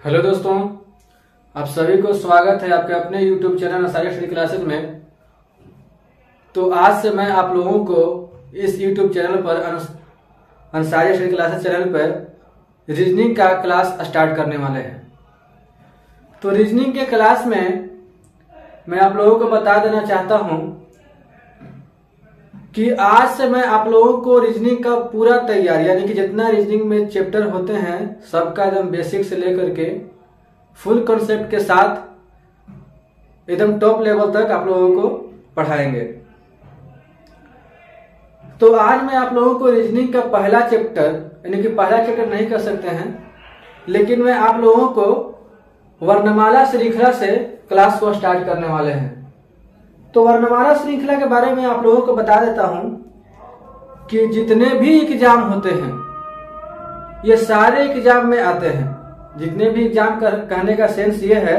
Hello दोस्तों, आप सभी को स्वागत है आपके अपने YouTube channel Ansari study classes में। तो आज से मैं आप लोगों को इस YouTube चैनल पर अंसारी स्टडी क्लासेस चैनल पर रीजनिंग का क्लास स्टार्ट करने वाले हैं। तो रीजनिंग के क्लास में मैं आप लोगों को बता देना चाहता हूं कि आज से मैं आप लोगों को रीजनिंग का पूरा तैयार यानी कि जितना रीजनिंग में चैप्टर होते हैं सबका एकदम बेसिक से लेकर के फुल कॉन्सेप्ट के साथ एकदम टॉप लेवल तक आप लोगों को पढ़ाएंगे। तो आज मैं आप लोगों को रीजनिंग का पहला चैप्टर यानी कि पहला चैप्टर नहीं कर सकते हैं, लेकिन मैं आप लोगों को वर्णमाला श्रृंखला से क्लास को स्टार्ट करने वाले हैं। तो वर्णमाला श्रृंखला के बारे में आप लोगों को बता देता हूं कि जितने भी एग्जाम होते हैं ये सारे एग्जाम में आते हैं। जितने भी एग्जाम कहने का सेंस ये है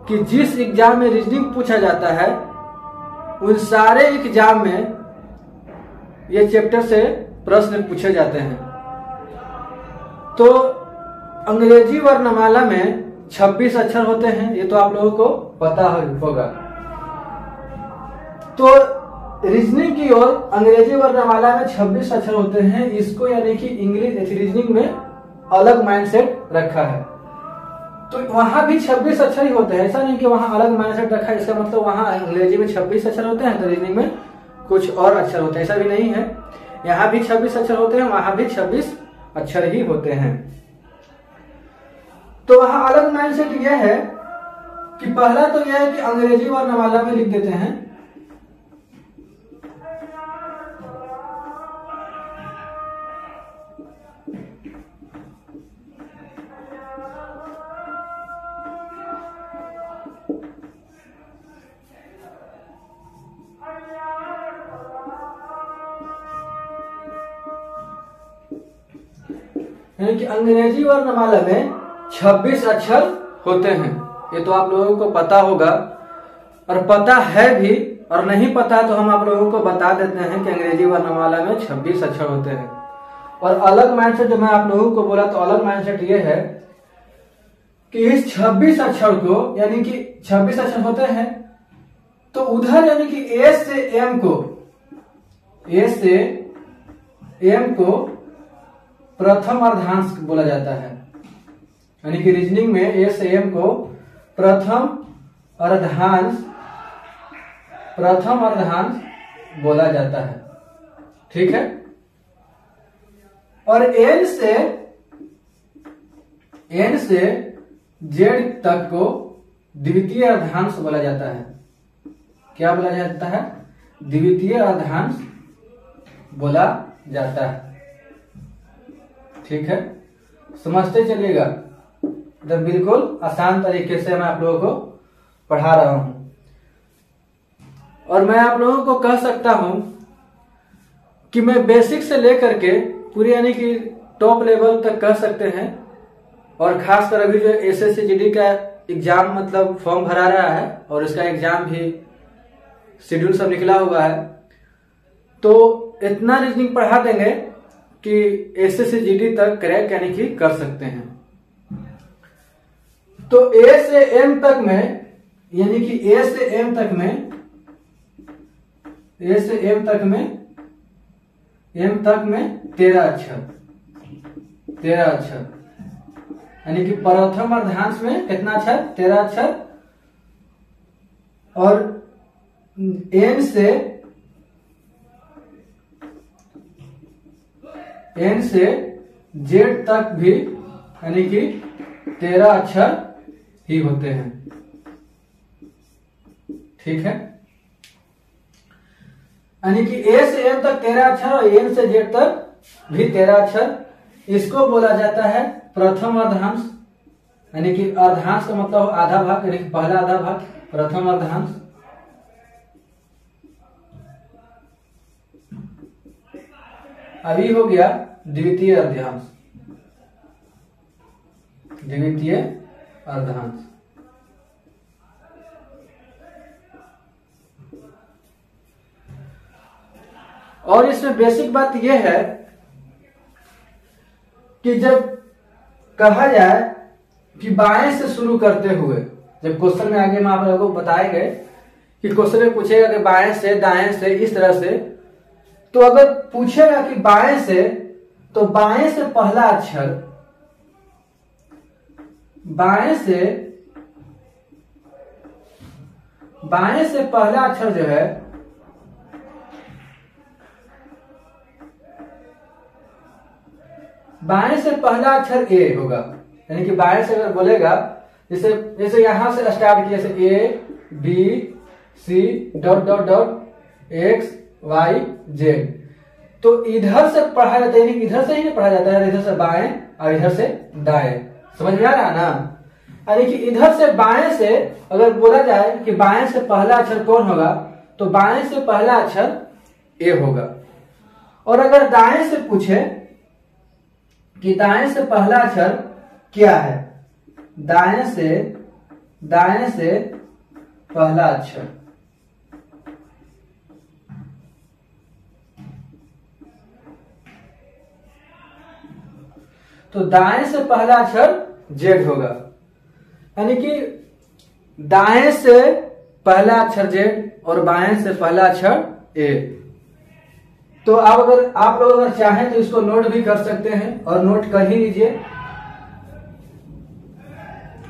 कि जिस एग्जाम में रीजनिंग पूछा जाता है उन सारे एग्जाम में ये चैप्टर से प्रश्न पूछे जाते हैं। तो अंग्रेजी वर्णमाला में 26 अक्षर होते हैं, ये तो आप लोगों को पता होगा। तो रीजनिंग की ओर अंग्रेजी वर्णमाला में 26 अक्षर होते हैं, इसको यानी कि इंग्लिश रीजनिंग में अलग माइंडसेट रखा है। तो वहां भी 26 अक्षर ही होते हैं, ऐसा नहीं कि वहां अलग माइंडसेट रखा है। इसका मतलब वहां अंग्रेजी में 26 अक्षर होते हैं तो रीजनिंग में कुछ और अक्षर होते हैं, ऐसा भी नहीं है। यहाँ भी 26 अक्षर होते हैं, वहां भी 26 अक्षर ही होते हैं। तो वहां अलग माइंडसेट यह है कि पहला तो यह है कि अंग्रेजी वर्णमाला में लिख देते हैं यानी कि अंग्रेजी वर्णमाला में 26 अक्षर होते हैं। ये तो आप लोगों को पता होगा, और पता है भी, और नहीं पता तो हम आप लोगों को बता देते हैं कि अंग्रेजी वर्णमाला में 26 अक्षर होते हैं। और अलग माइंडसेट जो मैं आप लोगों को बोला, तो अलग माइंडसेट ये है कि इस 26 अक्षर को यानी कि 26 अक्षर होते हैं तो उधर यानी कि ए से एम को प्रथम अर्धांश बोला जाता है। यानी कि रीजनिंग में ए से एम को प्रथम अर्धांश बोला जाता है, ठीक है। और एन से जेड तक को द्वितीय अर्धांश बोला जाता है। क्या बोला जाता है? द्वितीय अर्धांश बोला जाता है, ठीक है। समझते चलिएगा, तो बिल्कुल आसान तरीके से मैं आप लोगों को पढ़ा रहा हूं। और मैं आप लोगों को कह सकता हूं कि मैं बेसिक से लेकर के पूरी यानी कि टॉप लेवल तक कह सकते हैं। और खासकर अभी जो एसएससी जीडी का एग्जाम मतलब फॉर्म भरा रहा है और इसका एग्जाम भी शेड्यूल सब निकला हुआ है, तो इतना रीजनिंग पढ़ा देंगे कि एसएससी जीडी तक क्रैक यानी कि कर सकते हैं। तो ए से एम तक में यानी कि ए से एम तक में 13 अक्षर यानी कि प्रथम अर्धांश में कितना अक्षर? 13 अक्षर। और एन से जेड तक भी यानी कि 13 अक्षर ही होते हैं, ठीक है। यानी कि ए से एम तक 13 अक्षर और एन से जेड तक भी 13 अक्षर। इसको बोला जाता है प्रथम अर्धांश। यानी कि अर्धांश का मतलब आधा भाग, यानी कि पहला आधा भाग प्रथम अर्धांश। अभी हो गया द्वितीय अर्धांश। और इसमें बेसिक बात यह है कि जब कहा जाए कि बाएं से शुरू करते हुए, जब क्वेश्चन में आगे में आप लोगों को बताएंगे कि क्वेश्चन में पूछेगा कि बाएं से दाएं से इस तरह से, तो अगर पूछेगा कि बाएं से, तो बाएं से पहला अक्षर, बाएं से पहला अक्षर जो है बाएं से पहला अक्षर ए होगा। यानी कि बाएं से अगर बोलेगा, जैसे जैसे यहां से स्टार्ट किया, जैसे A B C dot dot dot X Y Z, तो इधर से पढ़ा जाता है, यानी इधर से ही नहीं पढ़ा जाता है, इधर से बाएं और इधर से दाएं। समझ में आ रहा ना? यानी कि इधर से बाएं से अगर बोला जाए कि बाएं से पहला अक्षर कौन होगा, तो बाएं से पहला अक्षर ए होगा। और अगर दाएं से पूछे कि दाएं से पहला अक्षर क्या है, दाएं से पहला अक्षर, तो दाएं से पहला अक्षर जेड होगा। यानी कि दाएं से पहला अक्षर जेड और बाएं से पहला अक्षर ए। तो आप लोग अगर चाहें तो इसको नोट भी कर सकते हैं और नोट कर ही लीजिए।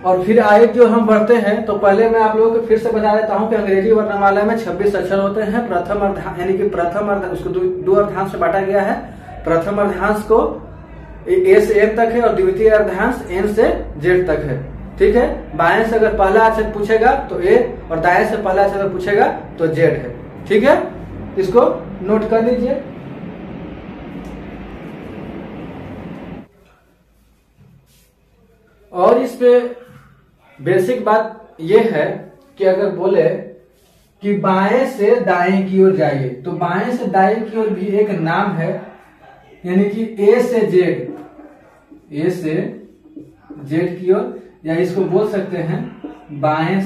और फिर आगे जो हम बढ़ते हैं, तो पहले मैं आप लोगों को फिर से बता देता हूं कि अंग्रेजी वर्णमाला में 26 अक्षर होते हैं। प्रथम अर्धांश, यानी कि प्रथम अर्ध उसको दो अर्धांश से बांटा गया है। प्रथम अर्धांश को ए से एन तक है और द्वितीय अर्धांश एन से जेड तक है। ठीक है, बाएं से अगर पहला अक्षर पूछेगा तो ए और दाएं से पहला अक्षर पूछेगा तो जेड है। ठीक है, इसको नोट कर लीजिए। और इस पे बेसिक बात यह है कि अगर बोले कि बाएं से दाएं की ओर जाइए, तो बाएं से दाएं की ओर भी एक नाम है, यानी कि ए से जेड, ए से जेड की ओर, या इसको बोल सकते हैं बाएं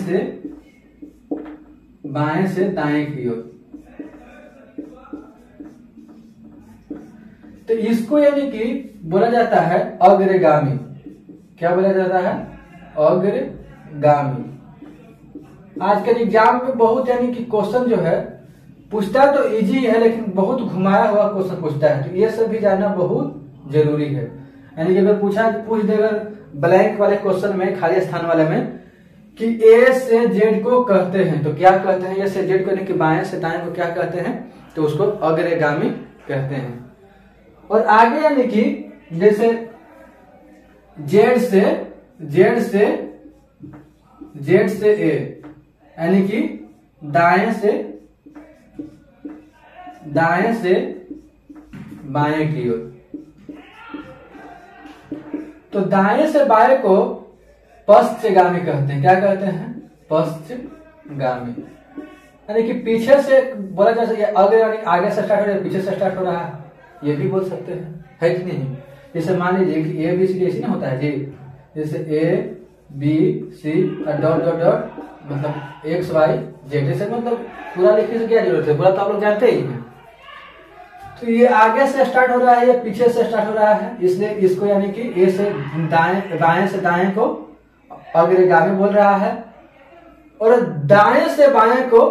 से दाएं की ओर। तो इसको यानी कि बोला जाता है अग्रगामी। क्या बोला जाता है? अग्रगामी। आजकल एग्जाम में बहुत यानी कि क्वेश्चन जो है पूछता है तो इजी है, लेकिन बहुत घुमाया हुआ क्वेश्चन पूछता है, तो ये सब भी जानना बहुत जरूरी है। यानी कि अगर पूछ देगा ब्लैंक वाले क्वेश्चन में, खाली स्थान वाले में, कि ए से जेड को कहते हैं, तो क्या कहते हैं? ए से जेड को, यानी कि बाएं से दाएं को क्या कहते हैं? तो उसको अग्रगामी कहते हैं। और आगे यानी कि जैसे जेड से ए, यानी कि दाएं से बाएं की ओर। तो दाएं से बाएं को पश्चगामी कहते हैं। क्या कहते हैं? पश्चगामी। यानी कि पीछे से बोला जा सकता है, अगर यानी आगे से स्टार्ट हो रहा है, पीछे से स्टार्ट हो रहा है, ये भी बोल सकते हैं, है कि नहीं? जैसे मान लीजिए कि ए बी सी डी ऐसी ना होता है जी, जैसे A B C dot dot dot मतलब एक्स वाई जेड, जैसे मतलब पूरा लिखने से क्या जरूरत है, पूरा तो आप लोग जानते ही हैं। तो ये आगे से स्टार्ट हो रहा है, ये पीछे से स्टार्ट हो रहा है, इसलिए इसको यानी कि ए से बाएं से दाएं को अग्रगामी बोल रहा है, और दाएं से बाएं को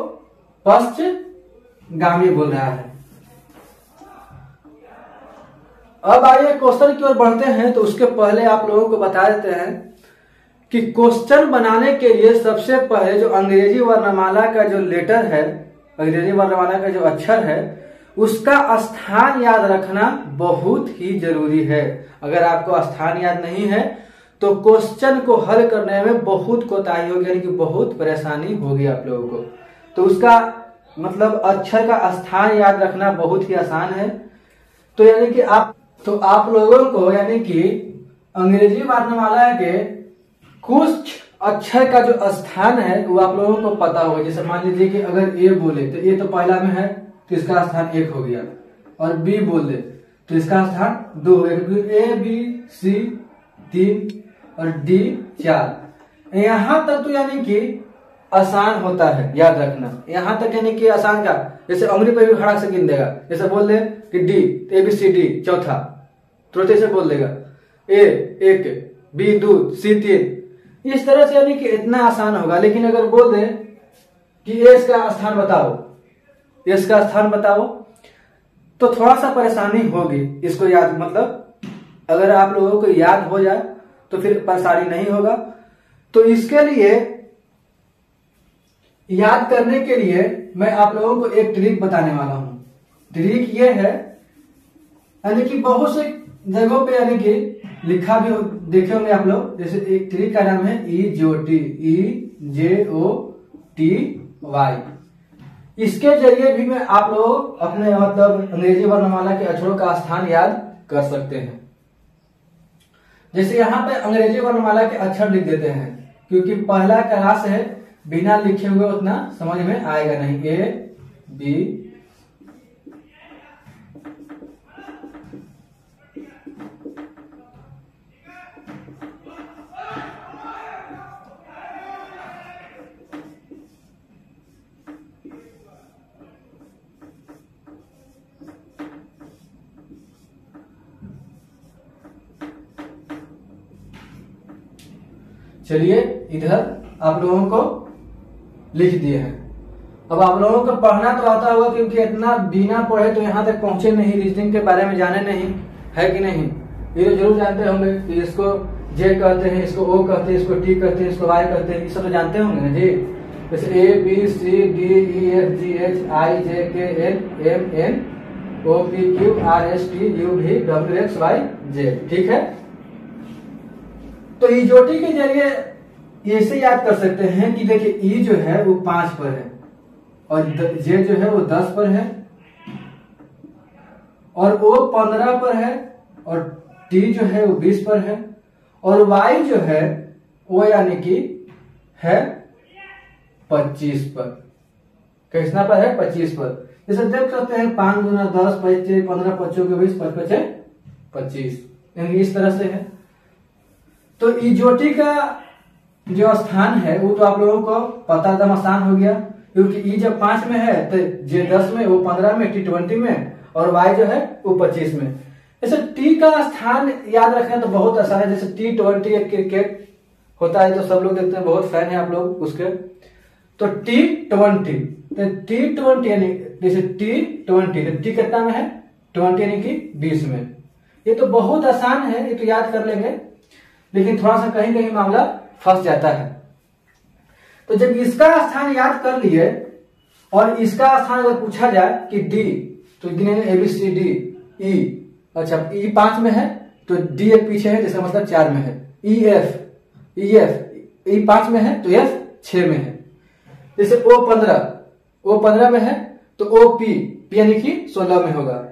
पश्चगामी बोल रहा है। अब आइए क्वेश्चन की ओर बढ़ते हैं। तो उसके पहले आप लोगों को बता देते हैं कि क्वेश्चन बनाने के लिए सबसे पहले जो अंग्रेजी वर्णमाला का जो लेटर है, अंग्रेजी वर्णमाला का जो अक्षर है, उसका स्थान याद रखना बहुत ही जरूरी है। अगर आपको स्थान याद नहीं है तो क्वेश्चन को हल करने में बहुत कोताही होगी, यानी कि बहुत परेशानी होगी आप लोगों को। तो उसका मतलब अक्षर का स्थान याद रखना बहुत ही आसान है। तो यानी कि आप लोगों को यानी कि अंग्रेजी वर्णमाला के कुछ अक्षर का जो स्थान है वो आप लोगों को पता होगा। जैसे मान लीजिए कि अगर ए बोले तो ए तो पहला में है, तो इसका स्थान 1 हो गया, और बी बोल दे तो इसका स्थान 2 हो गया, क्योंकि ए बी सी 3 और डी 4। यहां तक तो यानी कि आसान होता है याद रखना, यहां तक यानी कि आसान का, जैसे उंगली पे भी खड़ा से गिन देगा। जैसे बोल दे कि D, A B C D चौथा, तुरंत ऐसे बोल देगा। ए 1, बी 2, सी 3, इस तरह से यानी कि इतना आसान होगा। लेकिन अगर बोल दे कि एस का स्थान बताओ, एस का स्थान बताओ, तो थोड़ा सा परेशानी होगी इसको याद, मतलब अगर आप लोगों को याद हो जाए तो फिर परेशानी नहीं होगा। तो इसके लिए याद करने के लिए मैं आप लोगों को एक ट्रिक बताने वाला हूं। ट्रिक ये है, यानी कि बहुत से जगहों पे यानी कि लिखा भी देखे होंगे आप लोग। जैसे एक ट्रिक का नाम है EJOTY। इसके जरिए भी मैं आप लोग अपने मतलब अंग्रेजी वर्णमाला के अक्षरों का स्थान याद कर सकते हैं। जैसे यहाँ पे अंग्रेजी वर्णमाला के अक्षर लिख देते हैं, क्योंकि पहला क्लास है, बिना लिखे हुए उतना समझ में आएगा नहीं। A, B, चलिए इधर आप लोगों को लिख दिए हैं। अब आप लोगों को पढ़ना तो आता होगा, क्योंकि इतना बिना पढ़े तो यहाँ तक पहुंचे नहीं, रीजनिंग के बारे में जाने नहीं, है कि नहीं? ये तो जरूर जानते होंगे कि इसको जे कहते हैं, इसको ओ कहते हैं, इसको टी कहते हैं, इसको वाई कहते हैं, ये सब तो जानते होंगे ना जी। जैसे ABCDEFGHIJKLMNOPQRSTUVWXYZ, ठीक है। तो इजोटी के जरिए ऐसे याद कर सकते हैं कि देखिए ई जो है वो 5 पर है, और जे जो है वो 10 पर है, और ओ 15 पर है, और टी जो है वो 20 पर है, और वाई जो है वो यानी कि है 25 पर। कितना पर है? 25 पर। जैसे देख सकते हैं 5 दूना 10, 25, 15, 25 20, 25 25, इस तरह से है। तो इजोटी का जो स्थान है वो तो आप लोगों को पता एकदम आसान हो गया, क्योंकि ई जब 5 में है तो जे 10 में, वो 15 में, टी 20 में, और वाई जो है वो 25 में। जैसे टी का स्थान याद रखें तो बहुत आसान है। जैसे T20 एक क्रिकेट होता है तो सब लोग देखते हैं, बहुत फैन है आप लोग उसके। तो T20, तो T20 यानी जैसे T20, तो टी कितना में है? 20 यानी कि 20 में। ये तो बहुत आसान है, ये तो याद कर लेंगे, लेकिन थोड़ा सा कहीं कहीं मामला फंस जाता है। तो जब इसका स्थान याद कर लिए और इसका स्थान अगर पूछा जाए कि डी, तो गिनेंगे ABCD E, अच्छा E 5 में है तो D एक पीछे है, जिसका मतलब 4 में है। EF E 5 में है तो F 6 में है। जैसे O 15 में है तो OP यानी कि 16 में होगा।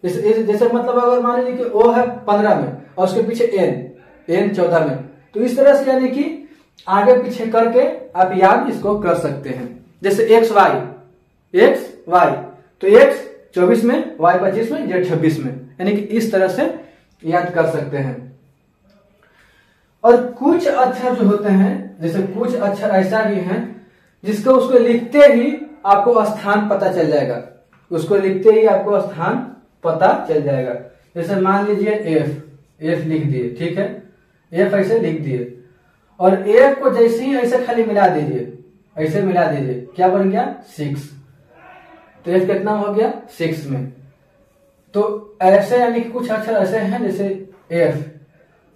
जैसे मतलब अगर मान लीजिए कि O है 15 में और उसके पीछे N 14 में, तो इस तरह से यानी कि आगे पीछे करके आप याद इसको कर सकते हैं। जैसे XY, तो X 24 में, Y 25 में, Z 26 में, यानी कि इस तरह से याद कर सकते हैं। और कुछ अक्षर जो होते हैं, जैसे कुछ अक्षर ऐसा भी हैं जिसको उसको लिखते ही आपको स्थान पता चल जाएगा, उसको लिखते ही आपको स्थान पता चल जाएगा। जैसे मान लीजिए F लिख दिए, ठीक है, F ऐसे लिख दिए, और F को जैसे ही ऐसे खाली मिला दीजिए, ऐसे मिला दीजिए, क्या बन गया? 6। तो F कितना हो गया? 6 में। तो ऐसे यानी कि कुछ अक्षर ऐसे हैं जैसे F,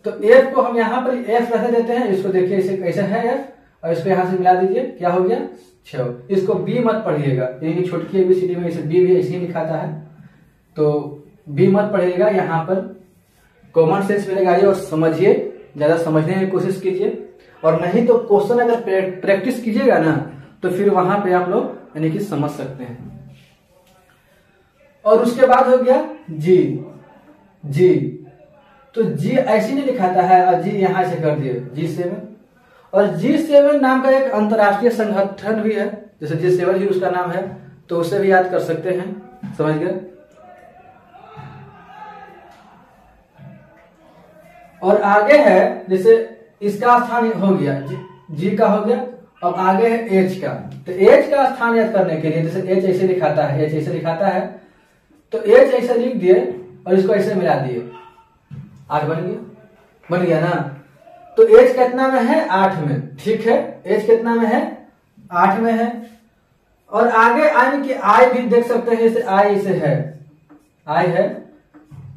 तो F को हम यहाँ पर F रहने देते हैं, इसको देखिए ऐसे है F, और इसको यहाँ से मिला दीजिए, क्या हो गया? 6। इसको B मत पढ़िएगा, यानी छोटकी ABCD में इसे B भी ऐसे ही लिखाता है, तो B मत पढ़िएगा, यहाँ पर कॉमन सेंस में लगाइए और समझिए, ज्यादा समझने की कोशिश कीजिए। और नहीं तो क्वेश्चन अगर प्रैक्टिस कीजिएगा ना तो फिर वहां पे आप लोग यानी कि समझ सकते हैं। और उसके बाद हो गया जी, तो जी ऐसे नहीं लिखाता है, और जी यहां से कर दिए G7, और G7 नाम का एक अंतरराष्ट्रीय संगठन भी है, जैसे G7 ही उसका नाम है, तो उसे भी याद कर सकते हैं, समझ गए। और आगे है जैसे इसका स्थान हो गया जी का हो गया, अब आगे है H का, तो H का स्थान याद करने के लिए जैसे H ऐसे लिखाता है, H ऐसे लिखाता है, तो H ऐसे लिख दिए और इसको ऐसे मिला दिए, 8 बन गया ना। तो एज कितना में है? 8 में। ठीक है, एज कितना में है? 8 में है। और आगे आई की आई भी देख सकते हैं, जैसे आई इसे है, आई है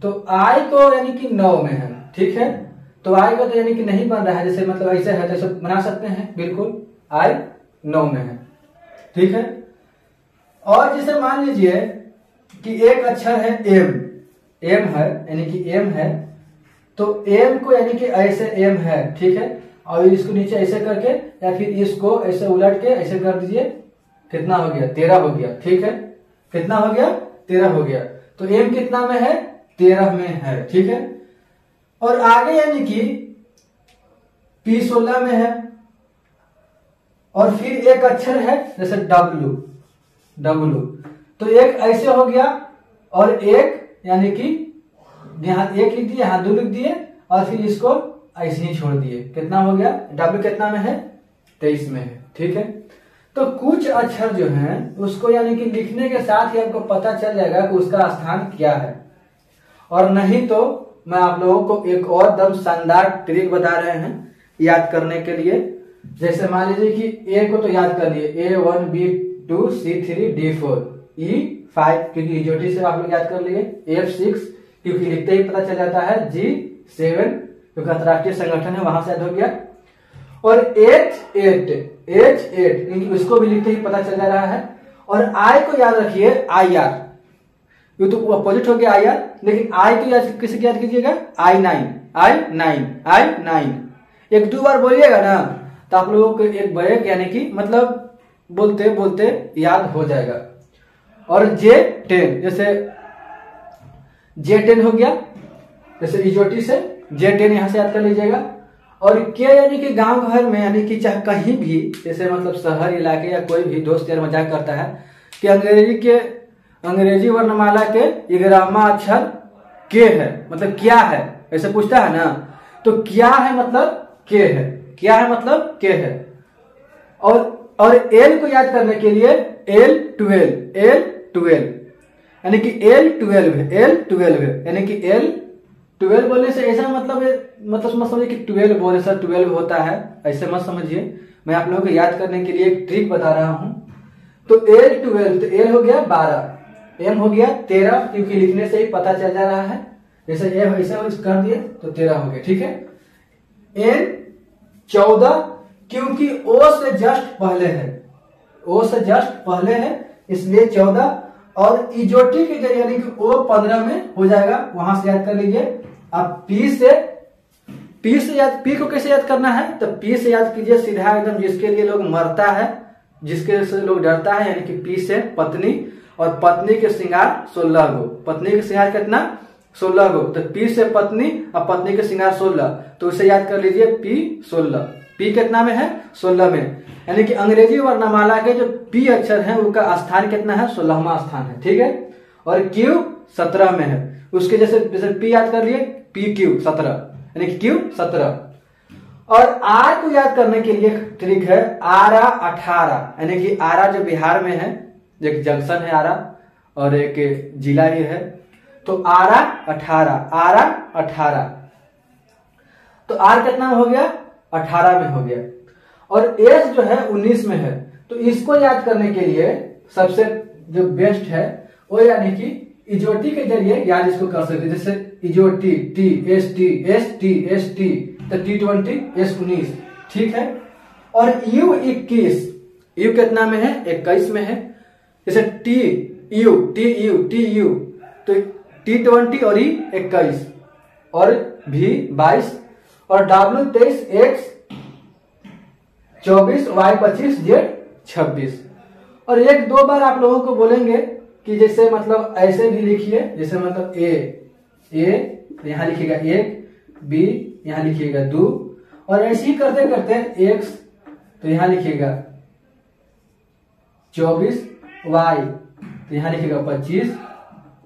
तो आई को यानी कि 9 में है। ठीक है, तो आई को तो यानी कि नहीं बन रहा है, जैसे मतलब ऐसे है तो ऐसे बना सकते हैं, बिल्कुल आई 9 में है। ठीक है, और जैसे मान लीजिए कि एक अक्षर है एम, एम है यानी कि एम है, तो एम को यानी कि ऐसे एम है। ठीक है, और इसको नीचे ऐसे करके या फिर इसको ऐसे उलट के ऐसे कर दीजिए, कितना हो गया? 13 हो गया। ठीक है, कितना हो गया? 13 हो गया। तो एम कितना में है? 13 में है। ठीक है, और आगे यानी कि पी 16 में है, और फिर एक अक्षर है जैसे डब्लू, डब्लू, तो एक ऐसे हो गया और एक यानी कि यहाँ एक लिख दिए, यहाँ 2 लिख दिए, और फिर इसको ऐसे ही छोड़ दिए। कितना हो गया? डब्लू कितना में है? 23 में है। ठीक है, तो कुछ अक्षर जो हैं उसको यानी कि लिखने के साथ ही आपको पता चल जाएगा कि उसका स्थान क्या है। और नहीं तो मैं आप लोगों को एक और दम शानदार ट्रिक बता रहे हैं याद करने के लिए। जैसे मान लीजिए कि ए को तो याद कर लिए, A1 B2 C3 D4 E5 क्योंकि इजोटी से आप लोग याद कर लिए, F6 क्योंकि लिखते ही पता चल जाता है, G7 क्योंकि अंतरराष्ट्रीय संगठन है वहां से याद हो गया, और H8 उसको भी लिखते ही पता चल जा रहा है। और आई को याद रखिए IR, ये तो अपोजिट हो गया IR, लेकिन आई को याद किसे याद कीजिएगा? I9 एक 2 बार बोलिएगा ना तो आप लोगों को एक बैग यानी कि मतलब बोलते बोलते याद हो जाएगा। और J10 जैसे J10 हो गया, जैसे इजोटी से J10 यहां से याद कर लीजिएगा। और के यानी कि गांव घर में यानी कि चाहे कहीं भी, जैसे मतलब शहर इलाके या कोई भी दोस्त यार मजाक करता है कि अंग्रेजी वर्णमाला के 11वां अक्षर के है, मतलब क्या है, ऐसे पूछता है ना, तो क्या है मतलब के है, क्या है मतलब के है। और एल को याद करने के लिए L12 यानी कि L12 है, यानी कि L12 बोलने से ऐसा मतलब मत समझिए कि 12 बोलने से 12 होता है, ऐसे मत समझिए। मैं आप लोगों को याद करने के लिए एक ट्रिक बता रहा हूं। तो L12, तो L हो गया 12, M हो गया 13 क्योंकि लिखने से ही पता चल जा रहा है, जैसे ए ऐसा कर दिए तो 13 हो गया। ठीक है, N 14 क्योंकि O से जस्ट पहले है, O से जस्ट पहले है इसलिए 14, और इजोटी के जरिए यानी कि O 15 में हो जाएगा, वहां से याद कर लीजिए। अब P से याद, P को कैसे याद करना है? तो P से याद कीजिए सीधा एकदम, जिसके लिए लोग मरता है, जिसके से लोग डरता है, यानी कि P से पत्नी, और पत्नी के श्रृंगार 16 गो, पत्नी के श्रृंगार कितना? 16 गो, तो P से पत्नी और पत्नी के श्रृंगार 16, तो उसे याद कर लीजिए P16। P कितना में है? 16 में, यानी कि अंग्रेजी वर्णमाला के जो P अक्षर है उनका स्थान कितना है? 16वां स्थान है। ठीक है, और Q 17 में है, उसके जैसे P याद कर लिए PQ 17 यानी कि Q 17। और R को याद करने के लिए ट्रिक है आरा 18, यानी कि आरा जो बिहार में है, एक जंक्शन है आरा और एक जिला ही है, तो आरा 18, तो R कितना में हो गया? 18 में हो गया। और S जो है 19 में है, तो इसको याद करने के लिए सबसे जो बेस्ट है वो यानी कि इजोटी के जरिए याद इसको कर सकते, जैसे इजोटी T तो T20 S19। ठीक है, और U21, U कितना में है? 21 में है, जैसे TU तो T20 और E21, और V22, और W23 X 24 Y25 Z26। और 1-2 बार आप लोगों को बोलेंगे कि जैसे मतलब ऐसे भी लिखिए, जैसे मतलब A यहां लिखिएगा 1, B यहां लिखिएगा 2, और ऐसे ही करते करते X तो यहां लिखिएगा 24, Y तो यहां लिखिएगा 25,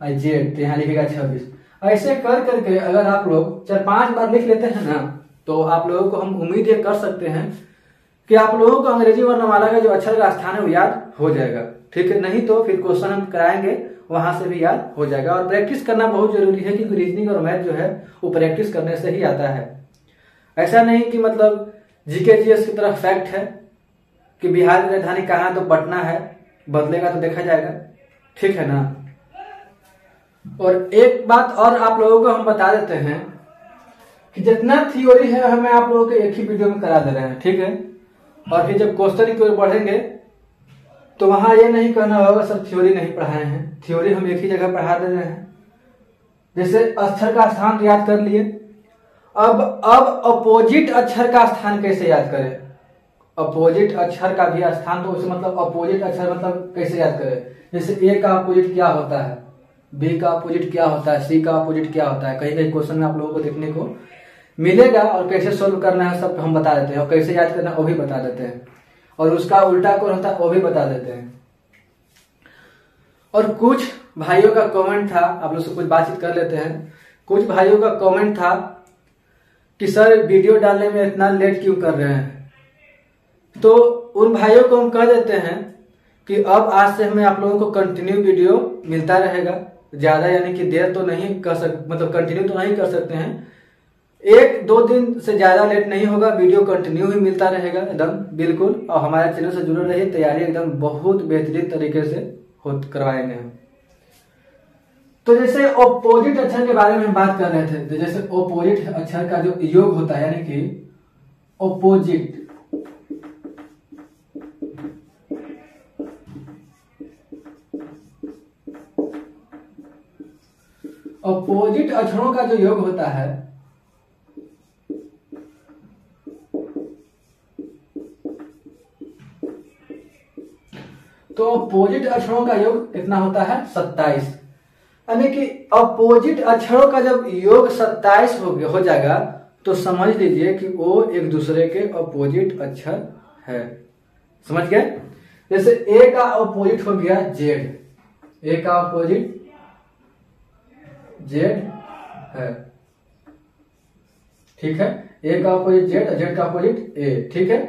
और Z तो यहां लिखिएगा 26। ऐसे कर करके अगर आप लोग 4-5 बार लिख लेते हैं ना, तो आप लोगों को हम उम्मीद ये कर सकते हैं कि आप लोगों को अंग्रेजी वर्णमाला का जो अक्षर का स्थान है वो याद हो जाएगा। ठीक है, नहीं तो फिर क्वेश्चन हम कराएंगे वहां से भी याद हो जाएगा। और प्रैक्टिस करना बहुत जरूरी है, क्योंकि रीजनिंग और मैथ जो है वो प्रैक्टिस करने से ही आता है। ऐसा नहीं कि मतलब जीके जीएस की तरह फैक्ट है कि बिहार की राजधानी कहाँ, तो पटना है, बदलेगा तो देखा जाएगा, ठीक है ना। और एक बात और आप लोगों को हम बता देते हैं कि जितना थ्योरी है हमें आप लोगों को एक ही वीडियो में करा दे रहे हैं, ठीक है। और फिर जब क्वेश्चन की ओर बढ़ेंगे तो वहां ये नहीं कहना होगा सर थ्योरी नहीं पढ़ाए हैं, थ्योरी हम एक ही जगह पढ़ा दे रहे हैं। जैसे अक्षर का स्थान याद कर लिए, अब अपोजिट अक्षर का स्थान कैसे याद करें, अपोजिट अक्षर का भी स्थान, तो उसे मतलब अपोजिट अक्षर मतलब कैसे याद करें। जैसे ए का अपोजिट क्या होता है, बी का अपोजिट क्या होता है, सी का अपोजिट क्या होता है, कहीं कहीं क्वेश्चन में आप लोगों को देखने को मिलेगा। और कैसे सोल्व करना है सब हम बता देते हैं, और कैसे याद करना है वो भी बता देते हैं, और उसका उल्टा कौन होता है वो भी बता देते हैं। और कुछ भाइयों का कमेंट था, आप लोग से कुछ बातचीत कर लेते हैं। कुछ भाइयों का कमेंट था कि सर वीडियो डालने में इतना लेट क्यों कर रहे हैं। तो उन भाइयों को हम कह देते हैं कि अब आज से हमें आप लोगों को कंटिन्यू वीडियो मिलता रहेगा, ज्यादा यानी कि देर तो नहीं कर मतलब कंटिन्यू तो नहीं कर सकते हैं, 1-2 दिन से ज्यादा लेट नहीं होगा, वीडियो कंटिन्यू ही मिलता रहेगा एकदम बिल्कुल। और हमारे चैनल से जुड़े रहिए, तैयारी एकदम बहुत बेहतरीन तरीके से करवाएंगे हम। तो जैसे ऑपोजिट अक्षर के बारे में हम बात कर रहे थे, तो जैसे ऑपोजिट अक्षर का जो योग होता है यानी कि ऑपोजिट, ऑपोजिट अक्षरों का जो योग होता है तो अपोजिट अक्षरों का योग कितना होता है 27। यानी कि अपोजिट अक्षरों का जब योग 27 हो जाएगा तो समझ लीजिए कि वो एक दूसरे के अपोजिट अक्षर है। समझ गए। जैसे ए का अपोजिट हो गया जेड, ए का अपोजिट जेड है, ठीक है। ए का अपोजिट जेड, जेड का अपोजिट ए, ठीक है।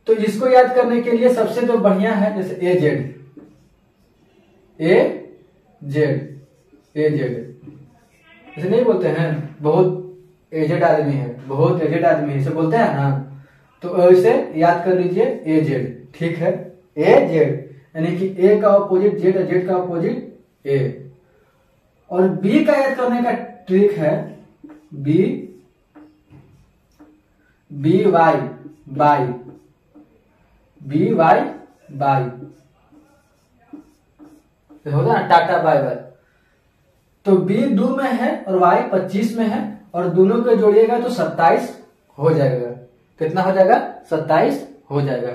तो इसको याद करने के लिए सबसे तो बढ़िया है जैसे ए जेड, ए जेड, ए जेड ऐसे नहीं बोलते हैं, बहुत एजेड आदमी है, बहुत एजेड आदमी है, इसे बोलते हैं ना। तो ऐसे याद कर लीजिए ए जेड, ठीक है। ए जेड यानी कि ए का अपोजिट जेड, जेड का अपोजिट ए। और बी का याद करने का ट्रिक है B, B Y bye, B Y bye होगा ना, टाटा बाय बाय। तो बी 2 में है और वाई 25 में है, और दोनों को जोड़िएगा तो 27 हो जाएगा। कितना हो जाएगा 27 हो जाएगा।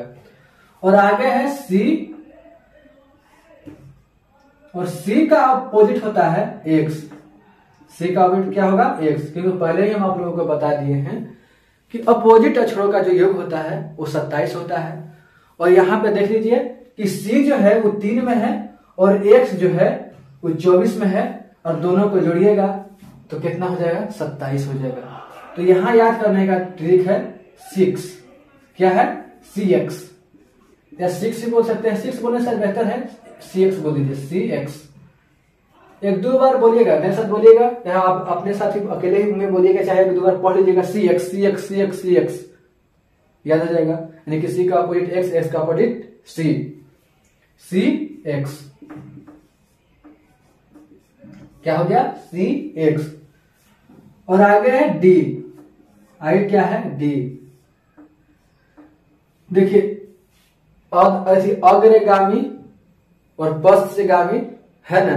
और आगे है सी, और सी का अपोजिट होता है एक्स। सी का अपोजिट क्या होगा एक्स, क्योंकि पहले ही हम आप लोगों को बता दिए हैं कि अपोजिट अक्षरों का जो योग होता है वो 27 होता है। और यहां पे देख लीजिए कि सी जो है वो 3 में है और एक्स जो है वो 24 में है, और दोनों को जोड़िएगा तो कितना हो जाएगा 27 हो जाएगा। तो यहां याद करने का ट्रिक है 6, क्या है सी एक्स, या 6 भी बोल सकते हैं, 6 बोलने से बेहतर है सी एक्स बोल दीजिए, सी एक्स। 1-2 बार बोलिएगा, मेरे साथ बोलिएगा, या आप अपने साथ ही अकेले ही में बोलिएगा, चाहे 1-2 बार पढ़ लीजिएगा, सी एक्स, सी एक्स, सी एक्स, सी एक्स याद हो जाएगा। यानी कि सी का अपोजिट एक्स, एक्स का अपोजिट सी, सी एक्स क्या हो गया सी एक्स। और आगे है डी, आगे क्या है डी। देखिए अग्रगामी और पश्चगामी है ना,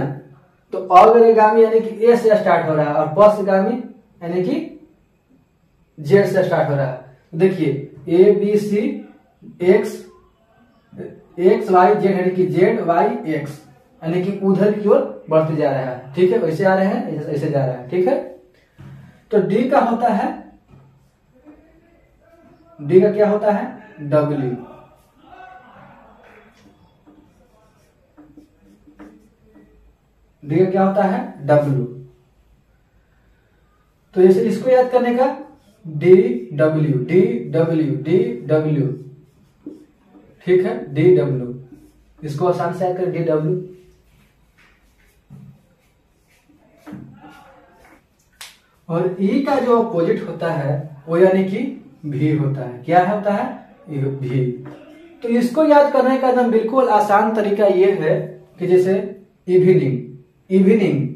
तो अग्रगामी यानी कि ए से स्टार्ट हो रहा है, और पश्चगामी यानी कि जेड से स्टार्ट हो रहा है। देखिए A B C X, X Y Z यानी कि जेड वाई एक्स, यानी कि उधर की ओर बढ़ते जा रहा है, ठीक है। वैसे आ रहे हैं, ऐसे जा रहा है, ठीक है। तो डी का होता है, डी का क्या होता है डब्ल्यू, डी का क्या होता है डब्ल्यू। तो जैसे इसको याद करने का D W, D W, D W, ठीक है डी डब्ल्यू। इसको आसान से याद करें डी डब्ल्यू। और ई का जो अपोजिट होता है वो यानी कि भी होता है। क्या होता है? भी। तो इसको याद करने का एकदम बिल्कुल आसान तरीका ये है कि जैसे इवनिंग, इवनिंग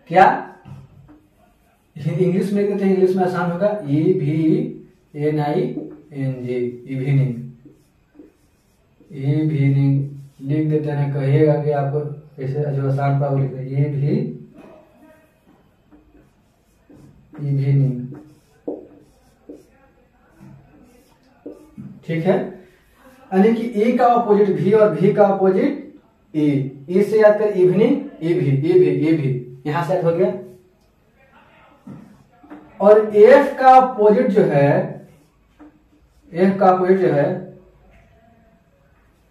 क्या इंग्लिश में कहते हैं, इंग्लिश में आसान होगा EVNING, इवनिंग। इवनिंग लिख देते हैं, कहिएगा कि आपको ऐसे जो आसान पाओ लिख दें इवनिंग। ठीक है, यानी कि ई का अपोजिट भी और भी का अपोजिट ई से याद कर इवनिंग, ई भी यहां से याद हो गया। और एफ का अपोजिट जो है, एफ का अपोजिट जो है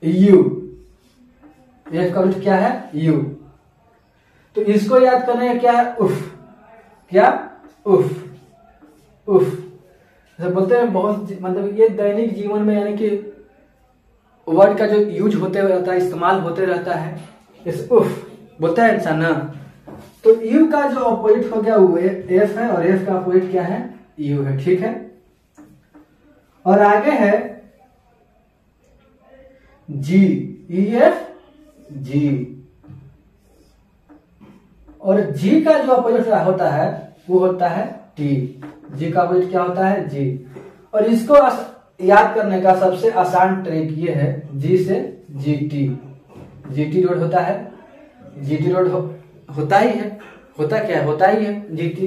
यू, एफ का अपोजिट क्या है? यू। तो इसको याद करने का क्या है? उफ। क्या? उफ, उफ। जैसे बोलते हैं बहुत, मतलब ये दैनिक जीवन में यानी कि वर्ड का जो यूज होते रहता है, इस्तेमाल होते रहता है, जैसे उफ बोलता है इंसान ना। तो यू का जो अपोजिट हो गया वो एफ है और एफ का अपोजिट क्या है? यू है। ठीक है, और आगे है जी, ई एफ जी। और जी का जो अपोजिट होता है वो होता है टी। जी का अपोजिट क्या होता है? जी। और इसको याद करने का सबसे आसान ट्रिक ये है, जी से जीटी, जीटी रोड होता है, जीटी रोड होता ही है, होता क्या है? होता ही है जीटी।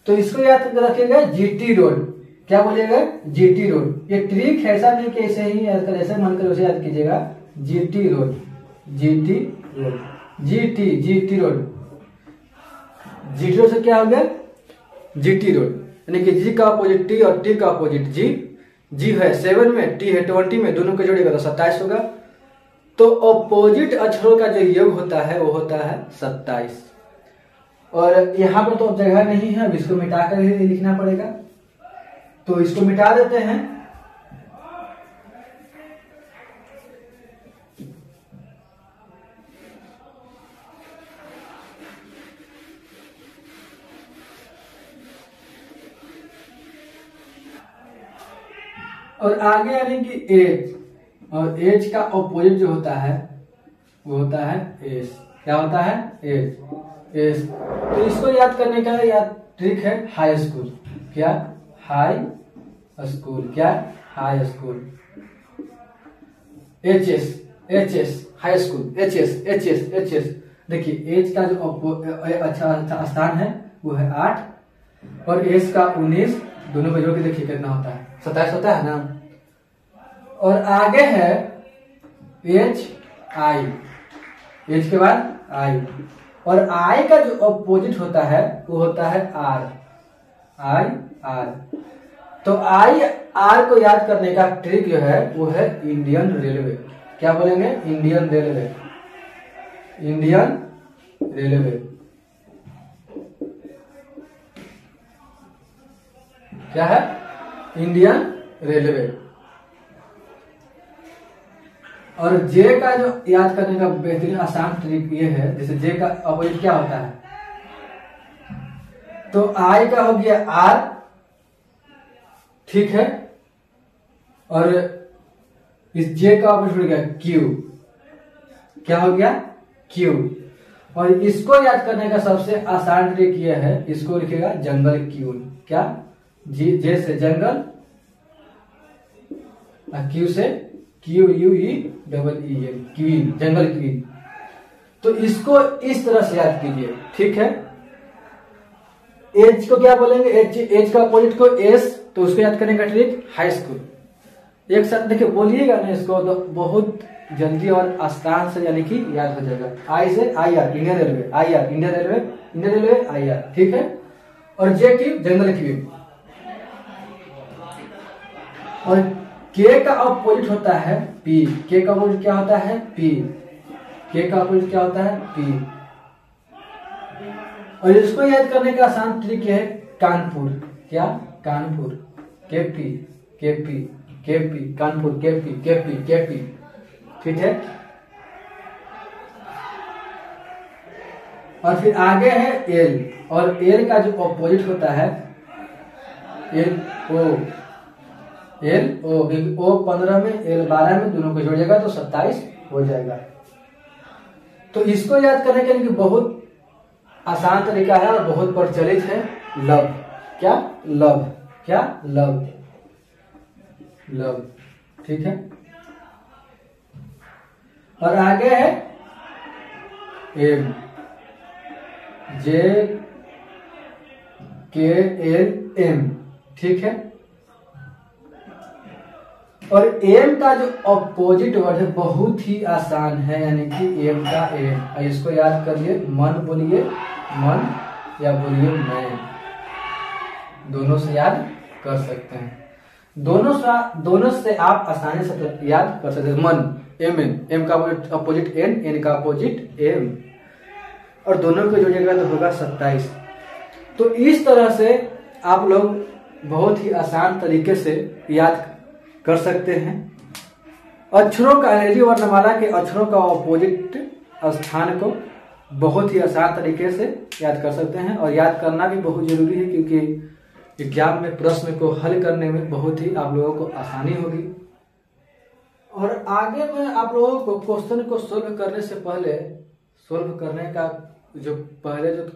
तो इसको याद रखिएगा जीटी रोड। क्या बोलिएगा? GT road. ये ट्रिक है, ऐसा नहीं कि ऐसे ही याद कर, ऐसे मन कर उसे याद कीजिएगा। GT road, GT road, GT, GT road. GT road से क्या हो गया? जीटी रोड, यानी कि जी का अपोजिट टी और टी का अपोजिट जी। जी है 7 में, टी है 20 में, दोनों को जोड़ेगा तो 27 होगा। तो अपोजिट अक्षरों का जो योग होता है वो होता है 27। और यहां पर तो अब जगह नहीं है, अब इसको मिटा कर ही लिखना पड़ेगा। तो इसको मिटा देते हैं। और आगे यानी कि एज, और एज का अपोजिट जो होता है वो होता है एस। क्या होता है? Edge, S. तो इसको याद करने का याद ट्रिक है हाई स्कूल। क्या? High school. क्या? High school. H S, H S, high school, H S, H S, H S. देखिए एज का जो अच्छा स्थान है वो है 8 और एस का 19, दोनों को जोड़ के देखिए कितना होता है? 27 होता है ना। और आगे है एच आई, एच के बाद आई। और आई का जो अपोजिट होता है वो होता है आर, आई आर। तो आई आर को याद करने का ट्रिक जो है वो है इंडियन रेलवे। क्या बोलेंगे? Indian railway, Indian railway. क्या है? Indian railway. और जे का जो याद करने का बेहतरीन आसान ट्रिक ये है, जैसे जे का अपोजिट क्या होता है? तो आई का हो गया आर, ठीक है, और इस जे का अपोजिट हो गया क्यू। क्या हो गया? क्यू। और इसको याद करने का सबसे आसान ट्रिक ये है, इसको लिखेगा जंगल क्यून। क्या? जी, जे से जंगल, क्यू से Q U E double E N, queen, जंगल क्वीन। तो इसको इस तरह से याद कीजिए। ठीक है, एज को क्या बोलेंगे? एज का अपोजिट को एस, तो उसको याद करने का ट्रिक हाई स्कूल। एक साथ देखिए बोलिएगा ना इसको तो बहुत जल्दी और आसान से यानी कि याद हो जाएगा। आई से I R, Indian railway, I R, Indian railway, Indian railway, I R. ठीक है, और जे की जंगल क्वीन। और के का अपोजिट होता है पी। के का अपोजिट क्या होता है? पी। के का अपोजिट क्या होता है? पी। और इसको याद करने का आसान ट्रिक है कानपुर। क्या? Kanpur, KP, KP, KP, Kanpur, KP, KP, KP. ठीक है, और फिर आगे है एल, और एल का जो अपोजिट होता है एल ओ एल ओ, ओ 15 में एल 12 में, दोनों को जोड़िएगा तो 27 हो जाएगा। तो इसको याद करने के लिए बहुत आसान तरीका है और बहुत प्रचलित है, लब। क्या लब, क्या लब, लब, ठीक है। और आगे है एम, जे के एल एम, ठीक है। और एम का जो अपोजिट वर्ड है बहुत ही आसान है, यानी कि एम का एम। इसको याद करिए, मन बोलिए मन या बोलिए मैं, दोनों से याद कर सकते हैं। दोनों से आप आसानी से याद कर सकते हैं। मन एम एन, एम का अपोजिट एन, एन का अपोजिट एम, और दोनों को जोड़िएगा तो होगा 27। तो इस तरह से आप लोग बहुत ही आसान तरीके से याद कर सकते हैं। अक्षरों का, अंग्रेजी वर्णमाला के अक्षरों का अपोजिट स्थान को बहुत ही आसान तरीके से याद कर सकते हैं। और याद करना भी बहुत जरूरी है, क्योंकि एग्जाम में प्रश्न को हल करने में बहुत ही आप लोगों को आसानी होगी। और आगे में आप लोगों को क्वेश्चन को सोल्व करने से पहले, सोल्व करने का जो पहले जो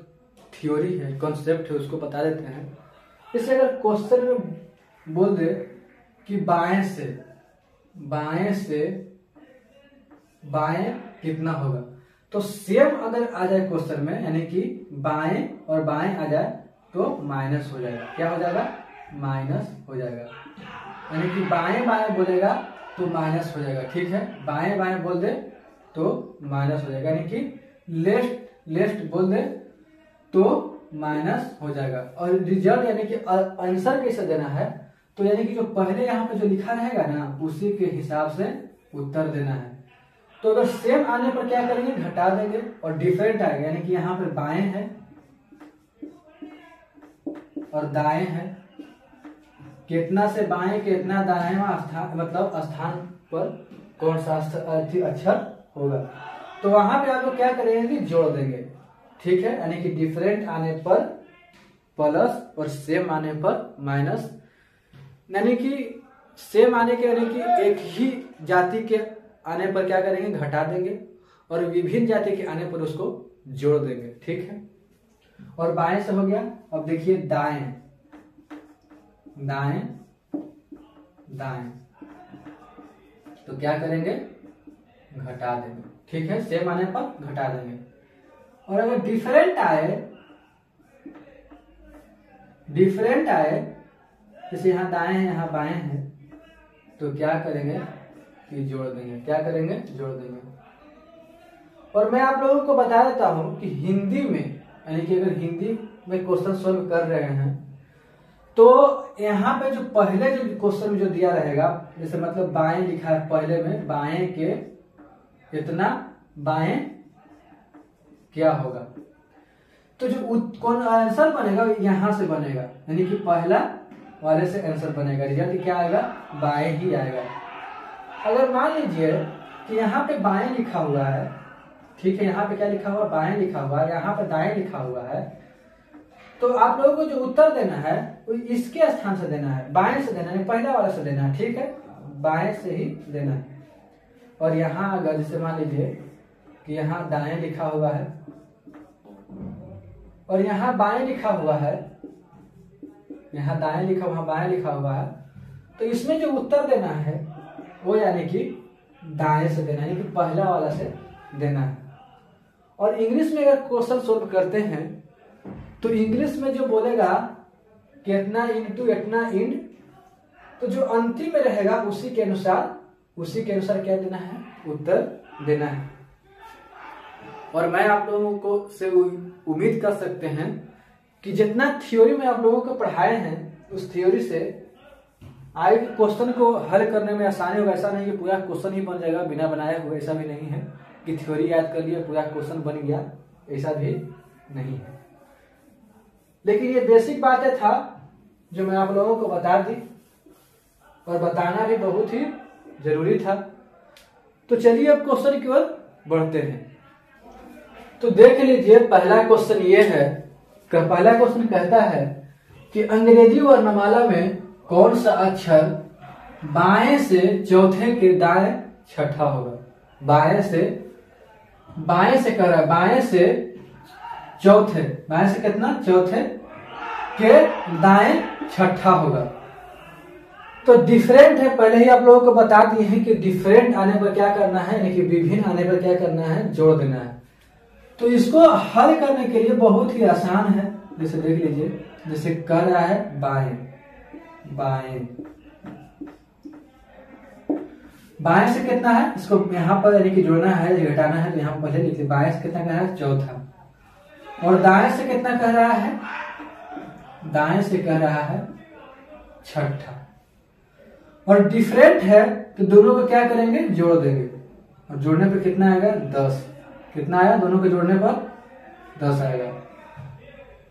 थ्योरी है, कॉन्सेप्ट है, उसको बता देते हैं। जैसे अगर क्वेश्चन में बोल दे कि बाएं से बाएं कितना होगा, तो सेम अगर आ जाए क्वेश्चन में, यानी कि बाएं और बाएं आ जाए तो माइनस हो जाएगा। क्या हो जाएगा? माइनस हो जाएगा। यानी कि बाएं बाएं बोलेगा तो माइनस हो जाएगा, ठीक है। बाएं बाएं बोल दे तो माइनस हो जाएगा, यानी कि लेफ्ट लेफ्ट बोल दे तो माइनस हो जाएगा। और रिजल्ट यानी कि आंसर कैसे देना है, तो यानी कि जो पहले यहाँ पे जो लिखा रहेगा ना, उसी के हिसाब से उत्तर देना है। तो अगर सेम आने पर क्या करेंगे? घटा देंगे। और डिफरेंट आएगा, यानी कि यहाँ पे बाएं है और दाएं है, कितना से बाएं कितना दाएं, स्थान मतलब स्थान पर कौन सा अक्षर होगा। तो वहां पे आप लोग क्या करेंगे कि जोड़ देंगे, ठीक है। यानी कि डिफरेंट आने पर प्लस और सेम आने पर माइनस, यानी कि सेम आने के यानी कि एक ही जाति के आने पर क्या करेंगे? घटा देंगे। और विभिन्न जाति के आने पर उसको जोड़ देंगे, ठीक है। और बाएं से हो गया। अब देखिए दाएं दाएं दाएं, तो क्या करेंगे? घटा देंगे, ठीक है। सेम आने पर घटा देंगे। और अगर डिफरेंट आए, जैसे यहाँ दाएं है यहाँ बाएं है, तो क्या करेंगे कि जोड़ देंगे। क्या करेंगे? जोड़ देंगे। और मैं आप लोगों को बता देता हूं कि हिंदी में, यानी कि अगर हिंदी में क्वेश्चन सॉल्व कर रहे हैं तो यहाँ पे जो पहले जो क्वेश्चन जो दिया रहेगा, जैसे मतलब बाएं लिखा है पहले में, बाएं के इतना बाएं क्या होगा, तो जो कौन आंसर बनेगा यहां से बनेगा, यानी कि पहला वाले से आंसर बनेगा। रिजल्ट क्या आएगा? बाएं ही आएगा। अगर मान लीजिए कि यहाँ पे बाएं लिखा हुआ है, ठीक है, यहाँ पे क्या लिखा हुआ? बाएं लिखा हुआ है, यहाँ पे दाएं लिखा हुआ है, तो आप लोगों को जो उत्तर देना है वो इसके स्थान से देना है, बाएं से देना है, पहला वाला से देना है, ठीक है, बाएं से ही देना है। और यहाँ अगर जैसे मान लीजिए कि यहाँ दाएं लिखा हुआ है और यहाँ बाएं लिखा हुआ है, यहाँ दाएं लिखा वहां बाएं लिखा हुआ है, तो इसमें जो उत्तर देना है वो यानी कि दाएं से देना है, यानी कि पहला वाला से देना है। और इंग्लिश में अगर क्वेश्चन सोल्व करते हैं तो इंग्लिश में जो बोलेगा कितना इंटू इतना इंड, तो जो अंतिम में रहेगा उसी के अनुसार क्या देना है? उत्तर देना है। और मैं आप लोगों को से उम्मीद कर सकते हैं कि जितना थ्योरी में आप लोगों को पढ़ाए हैं, उस थ्योरी से आए क्वेश्चन को हल करने में आसानी होगा। ऐसा नहीं कि पूरा क्वेश्चन ही बन जाएगा बिना बनाए हुए, ऐसा भी नहीं है कि थ्योरी याद कर लिया पूरा क्वेश्चन बन गया, ऐसा भी नहीं है। लेकिन ये बेसिक बातें था जो मैं आप लोगों को बता दी, और बताना भी बहुत ही जरूरी था। तो चलिए अब क्वेश्चन की ओर बढ़ते हैं। तो देख लीजिए पहला क्वेश्चन ये है, पहला क्वेश्चन कहता है कि अंग्रेजी वर्णमाला में कौन सा अक्षर बाएं से चौथे के दाएं छठा होगा। बाएं से कह रहा है, बाएं से चौथे, बाएं से कितना, चौथे के दाएं छठा होगा। तो डिफरेंट है, पहले ही आप लोगों को बता दिए हैं कि डिफरेंट आने पर क्या करना है, यानी कि विभिन्न आने पर क्या करना है, जोड़ देना है। तो इसको हल करने के लिए बहुत ही आसान है। जैसे देख लीजिए, जैसे कह रहा है बाएं, बाएं से कितना है, इसको यहाँ पर यानी कि जोड़ना है, घटाना है, तो यहाँ पर पहले लिखिए बाएं से कितना कह रहा है, चौथा। और दाएं से कितना कह रहा है, दाएं से कह रहा है छठा। और डिफरेंट है तो दोनों को क्या करेंगे, जोड़ देंगे। और जोड़ने पर कितना आएगा, 10। कितना आया, दोनों को जोड़ने पर 10 आएगा।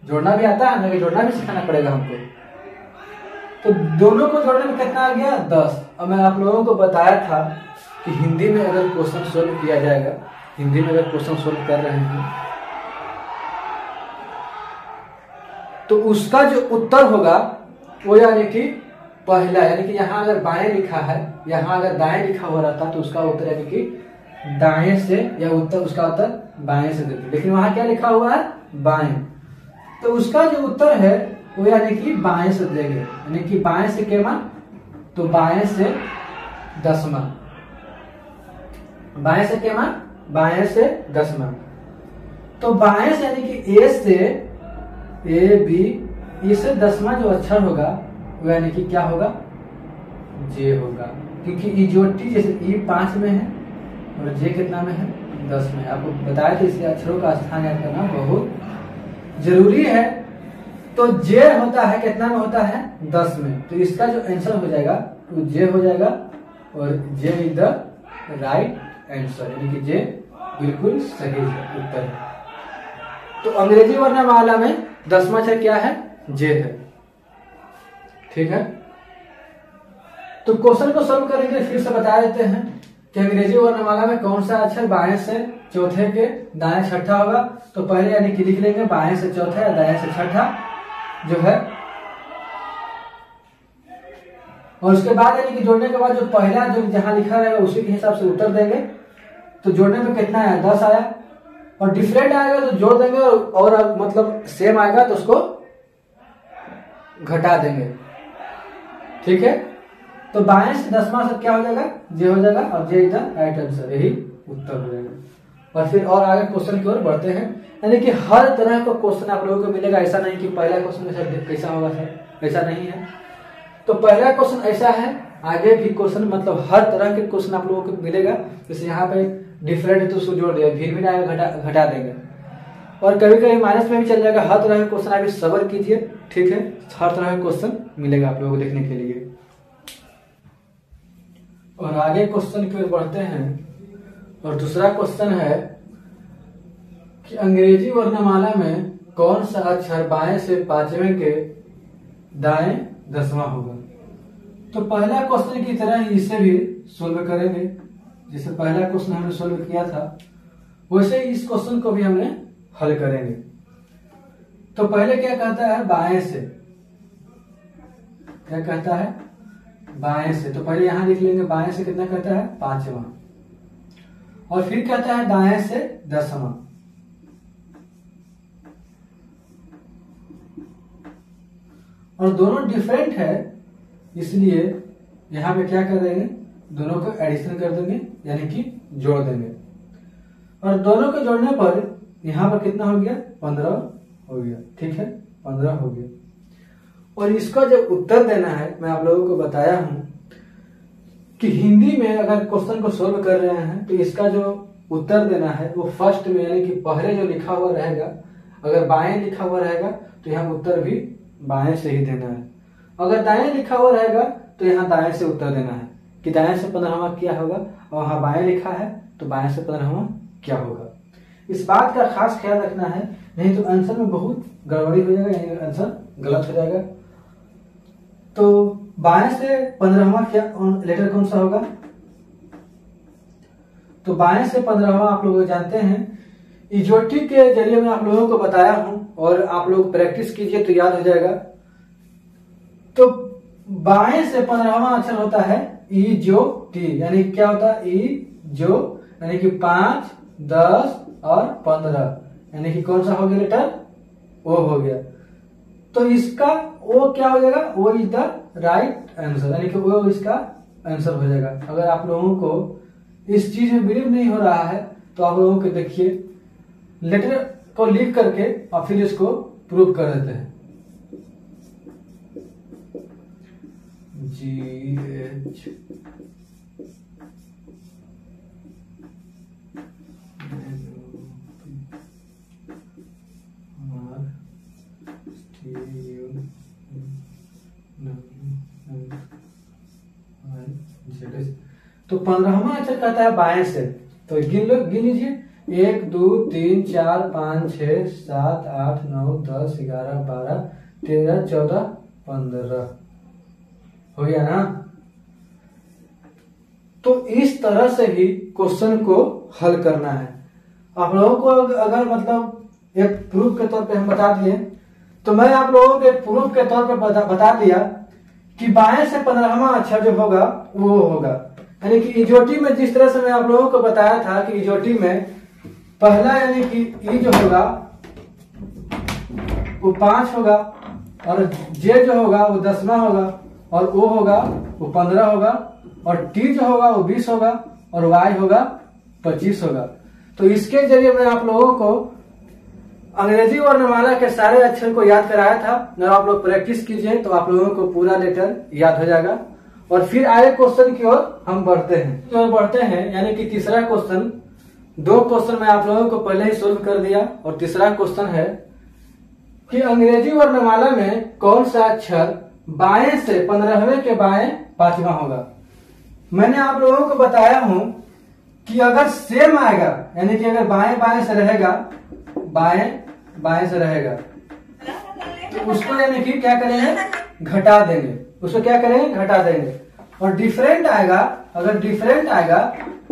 जोड़ना भी आता है ना, जोड़ना भी सिखाना पड़ेगा हमको। तो दोनों को जोड़ने में कितना आ गया, 10। और मैं आप लोगों को बताया था कि हिंदी में अगर क्वेश्चन सोल्व किया जाएगा, हिंदी में अगर क्वेश्चन सोल्व कर रहे हैं तो उसका जो उत्तर होगा वो यानी कि पहला, यानी कि यहाँ अगर बाएं लिखा है, यहाँ अगर दाएं लिखा हुआ रहता तो उसका उत्तर यानी कि दाएं से, या उत्तर उसका उत्तर बाएं से देते। लेकिन वहां क्या लिखा हुआ है, बाएं, तो उसका जो उत्तर है वो यानी कि बाएं से देंगे। यानी कि बाएं से केमा, तो बाएं से 10वां, बाएं से केमा, बाएं से 10वां। तो बाएं से यानी कि ए से, ए बी, इससे 10वां जो अक्षर होगा वो यानी कि क्या होगा, जे होगा। क्योंकि इजोटी जैसे ई 5 में है और जे कितना में है, 10 में। आपको बताया कि इसलिए अक्षरों का स्थान याद करना बहुत जरूरी है। तो जे होता है कितना में होता है, 10 में। तो इसका जो आंसर हो जाएगा वो जे हो जाएगा, और जे इज द राइट आंसर, यानी कि जे बिल्कुल सही उत्तर है। तो अंग्रेजी वर्णमाला में 10वां अक्षर क्या है, जे है। ठीक है, तो क्वेश्चन को सॉल्व करेंगे, फिर से बता देते हैं कि अंग्रेजी वर्णमाला में कौन सा अक्षर बाएं से चौथे के दाएं छठा होगा। तो पहले यानी कि लिख लेंगे बाएं से चौथा या दाएं से छठा जो है, और उसके बाद यानी कि जोड़ने के बाद जो पहला जो जहां लिखा रहेगा उसी के हिसाब से उत्तर देंगे। तो जोड़ने में कितना आया, 10 आया। और डिफरेंट आएगा तो जोड़ देंगे, और मतलब सेम आएगा तो उसको घटा देंगे। ठीक है, तो बाएं से 10वां से क्या हो जाएगा, जे हो जाएगा, और जे इज द राइट आंसर, यही उत्तर हो जाएगा। और फिर और आगे क्वेश्चन की ओर बढ़ते हैं। यानी कि हर तरह का क्वेश्चन आप लोगों को मिलेगा, ऐसा नहीं कि पहला क्वेश्चन कैसा होगा सर, ऐसा नहीं है। तो पहला क्वेश्चन ऐसा है, आगे भी क्वेश्चन मतलब हर तरह के क्वेश्चन आप लोगों को मिलेगा। जैसे यहाँ पे डिफरेंट है तो उसको जोड़ दिया, फिर भी आएगा घटा देंगे, और कभी कभी माइनस में भी चल जाएगा। हर तरह के क्वेश्चन आप सब्र कीजिए, ठीक है, हर तरह का क्वेश्चन मिलेगा आप लोगों को देखने के लिए। और आगे क्वेश्चन की ओर बढ़ते हैं, और दूसरा क्वेश्चन है कि अंग्रेजी वर्णमाला में कौन सा अक्षर बाएं से 5वें के दाएं 10वां होगा। तो पहला क्वेश्चन की तरह ही इसे भी सोल्व करेंगे। जैसे पहला क्वेश्चन हमने सोल्व किया था वैसे ही इस क्वेश्चन को भी हमने हल करेंगे। तो पहले क्या कहता है, बाएं से, क्या कहता है, बाएं से। तो पहले यहां लिख लेंगे बाएं से कितना कहता है, 5वां, और फिर कहता है दाएं से 10वां। और दोनों डिफरेंट है, इसलिए यहां पे क्या कर देंगे, दोनों को एडिशन कर देंगे, यानी कि जोड़ देंगे। और दोनों को जोड़ने पर यहां पर कितना हो गया, 15 हो गया। ठीक है, 15 हो गया। और इसका जो उत्तर देना है, मैं आप लोगों को बताया हूं कि हिंदी में अगर क्वेश्चन को सोल्व कर रहे हैं तो इसका जो उत्तर देना है वो फर्स्ट में, यानी कि पहले जो लिखा हुआ रहेगा, अगर बाएं लिखा हुआ रहेगा तो यहाँ उत्तर भी बाएं से ही देना है। अगर दाएं लिखा हुआ रहेगा तो यहाँ दाएं से उत्तर देना है कि दाएं से 15वां क्या होगा, और वहां बाएं लिखा है तो बाएं से 15वां क्या होगा। इस बात का खास ख्याल रखना है, नहीं तो आंसर में बहुत गड़बड़ी हो जाएगा, यानी आंसर गलत हो जाएगा। तो बाएं से 15वां क्या लेटर कौन सा होगा, तो बाएं से 15वां आप लोग जानते हैं, इजोटिक के जरिए मैं आप लोगों को बताया हूं, और आप लोग प्रैक्टिस कीजिए तो याद हो जाएगा। तो बाएं से 15वां अक्षर होता है ई जो टी, यानी क्या होता है ई जो, यानी कि 5, 10 और 15, यानी कि कौन सा हो गया लेटर ओ हो गया। तो इसका ओ क्या हो जाएगा, O is the right answer, यानी कि वो इसका आंसर हो जाएगा। अगर आप लोगों को इस चीज में बिलीव नहीं हो रहा है तो आप लोगों को देखिए लेटर को लिख करके और फिर इसको प्रूव कर देते हैं। GH तो 15वां अक्षर कहता है बाएं से, तो गिन लीजिए 1 2 3 4 5 6 7 8 9 10 11 12 13 14 15 हो गया ना। तो इस तरह से ही क्वेश्चन को हल करना है। आप लोगों को अगर मतलब एक प्रूफ के तौर पे हम बता दिए, तो मैं आप लोगों को एक प्रूफ के तौर पे बता दिया कि बाएं से 15वां अक्षर जो होगा वो होगा, यानी कि इजोटी में जिस तरह से मैं आप लोगों को बताया था कि इजोटी में पहला यानी कि ई जो होगा वो 5 होगा, और जे जो होगा वो 10वां होगा, और ओ होगा वो 15 होगा, और टी जो होगा वो 20 होगा, और वाई होगा 25 होगा। तो इसके जरिए मैं आप लोगों को अंग्रेजी वर्णमाला के सारे अक्षर को याद कराया था। अगर आप लोग प्रैक्टिस कीजिए तो आप लोगों को पूरा लेटर याद हो जाएगा। और फिर आगे क्वेश्चन की ओर हम बढ़ते हैं, यानी कि तीसरा क्वेश्चन। 2 क्वेश्चन मैं आप लोगों को पहले ही सोल्व कर दिया, और तीसरा क्वेश्चन है कि अंग्रेजी वर्णमाला में कौन सा अक्षर बाएं से 15वें के बाएं 5वां होगा। मैंने आप लोगों को बताया हूं कि अगर सेम आएगा, यानी कि अगर बाएं बाएं से रहेगा, बाएं बाएं से रहेगा, तो उसको यानी कि क्या करेंगे, घटा देंगे। उसको क्या करेंगे, घटा देंगे। और डिफरेंट आएगा, अगर डिफरेंट आएगा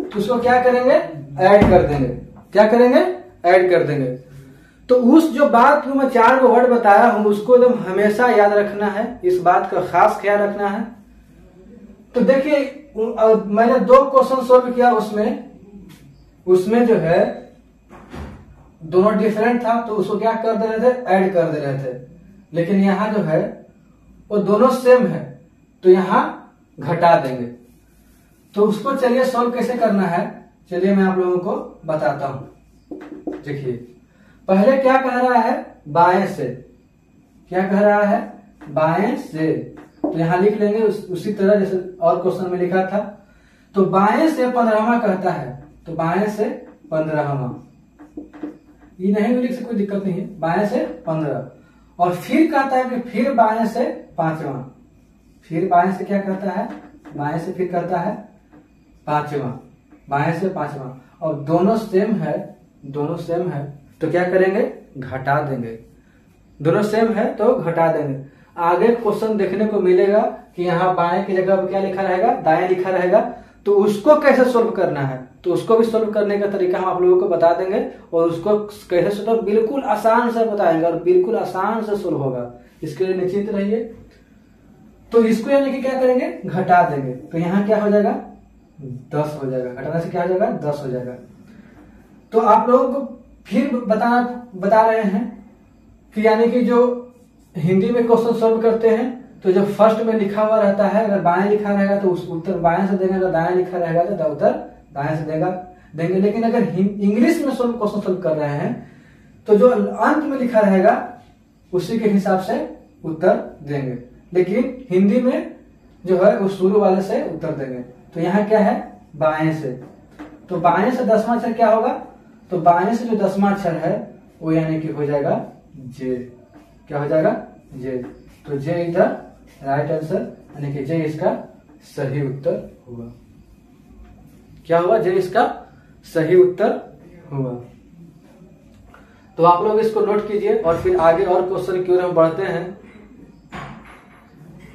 तो उसको क्या करेंगे, ऐड कर देंगे। क्या करेंगे, ऐड कर देंगे। तो उस जो बात को मैं 4 वर्ड बताया हूं उसको एकदम हमेशा याद रखना है, इस बात का खास ख्याल रखना है। तो देखिए मैंने 2 क्वेश्चन सोल्व किया, उसमें जो है दोनों डिफरेंट था, तो उसको क्या कर दे रहे थे, ऐड कर दे रहे थे। लेकिन यहाँ जो है वो दोनों सेम है, तो यहाँ घटा देंगे। तो उसको चलिए सॉल्व कैसे करना है, चलिए मैं आप लोगों को बताता हूं। देखिए पहले क्या कह रहा है, बाएं से। क्या कह रहा है, बाएं से। तो यहां लिख लेंगे उसी तरह जैसे और क्वेश्चन में लिखा था। तो बाएं से 15वां कहता है, तो बाएं से 15वां, ये नहीं भी लिख से कोई दिक्कत नहीं है, बाएं से 15। और फिर कहता है कि फिर बाएं से 5वां। फिर बाएं से क्या कहता है, बाएं से फिर कहता है 5वां, बाएं से 5वां। और दोनों सेम है, दोनों सेम है, तो क्या करेंगे, घटा देंगे। दोनों सेम है तो घटा देंगे। आगे क्वेश्चन देखने को मिलेगा कि यहाँ बाएं की जगह पर क्या लिखा रहेगा, दाएं लिखा रहेगा। तो उसको कैसे सोल्व करना है, तो उसको भी सोल्व करने का तरीका हम आप लोगों को बता देंगे, और उसको कैसे सोल्व बिल्कुल आसान से बताएंगे, और बिल्कुल आसान से सोल्व होगा। इसके लिए निश्चित रहिए। तो इसको यानी कि क्या करेंगे, घटा देंगे। तो यहाँ क्या हो जाएगा, 10 हो जाएगा। घटाने से क्या हो जाएगा, 10 हो जाएगा। तो आप लोगों को फिर बता रहे हैं कि यानी कि जो हिंदी में क्वेश्चन सोल्व करते हैं, तो जो फर्स्ट में लिखा हुआ रहता है, अगर बाएं लिखा रहेगा तो उस उत्तर बाएं से देंगे, अगर दाएं लिखा रहेगा तो उत्तर दाएं से देंगे। लेकिन अगर इंग्लिश में क्वेश्चन सोल्व कर रहे हैं तो जो अंत में लिखा रहेगा उसी के हिसाब से उत्तर देंगे। लेकिन हिंदी में जो है वो शुरू वाले से उत्तर देंगे। तो यहाँ क्या है, बाएं से। तो बाएं से 10वां अक्षर क्या होगा, तो बाएं से जो 10वां अक्षर है वो यानी कि हो जाएगा जे। क्या हो जाएगा, जे। तो जे इधर राइट आंसर, यानी कि जे इसका सही उत्तर होगा। क्या हुआ, जे इसका सही उत्तर होगा। तो आप लोग इसको नोट कीजिए, और फिर आगे और क्वेश्चन की ओर हम बढ़ते हैं।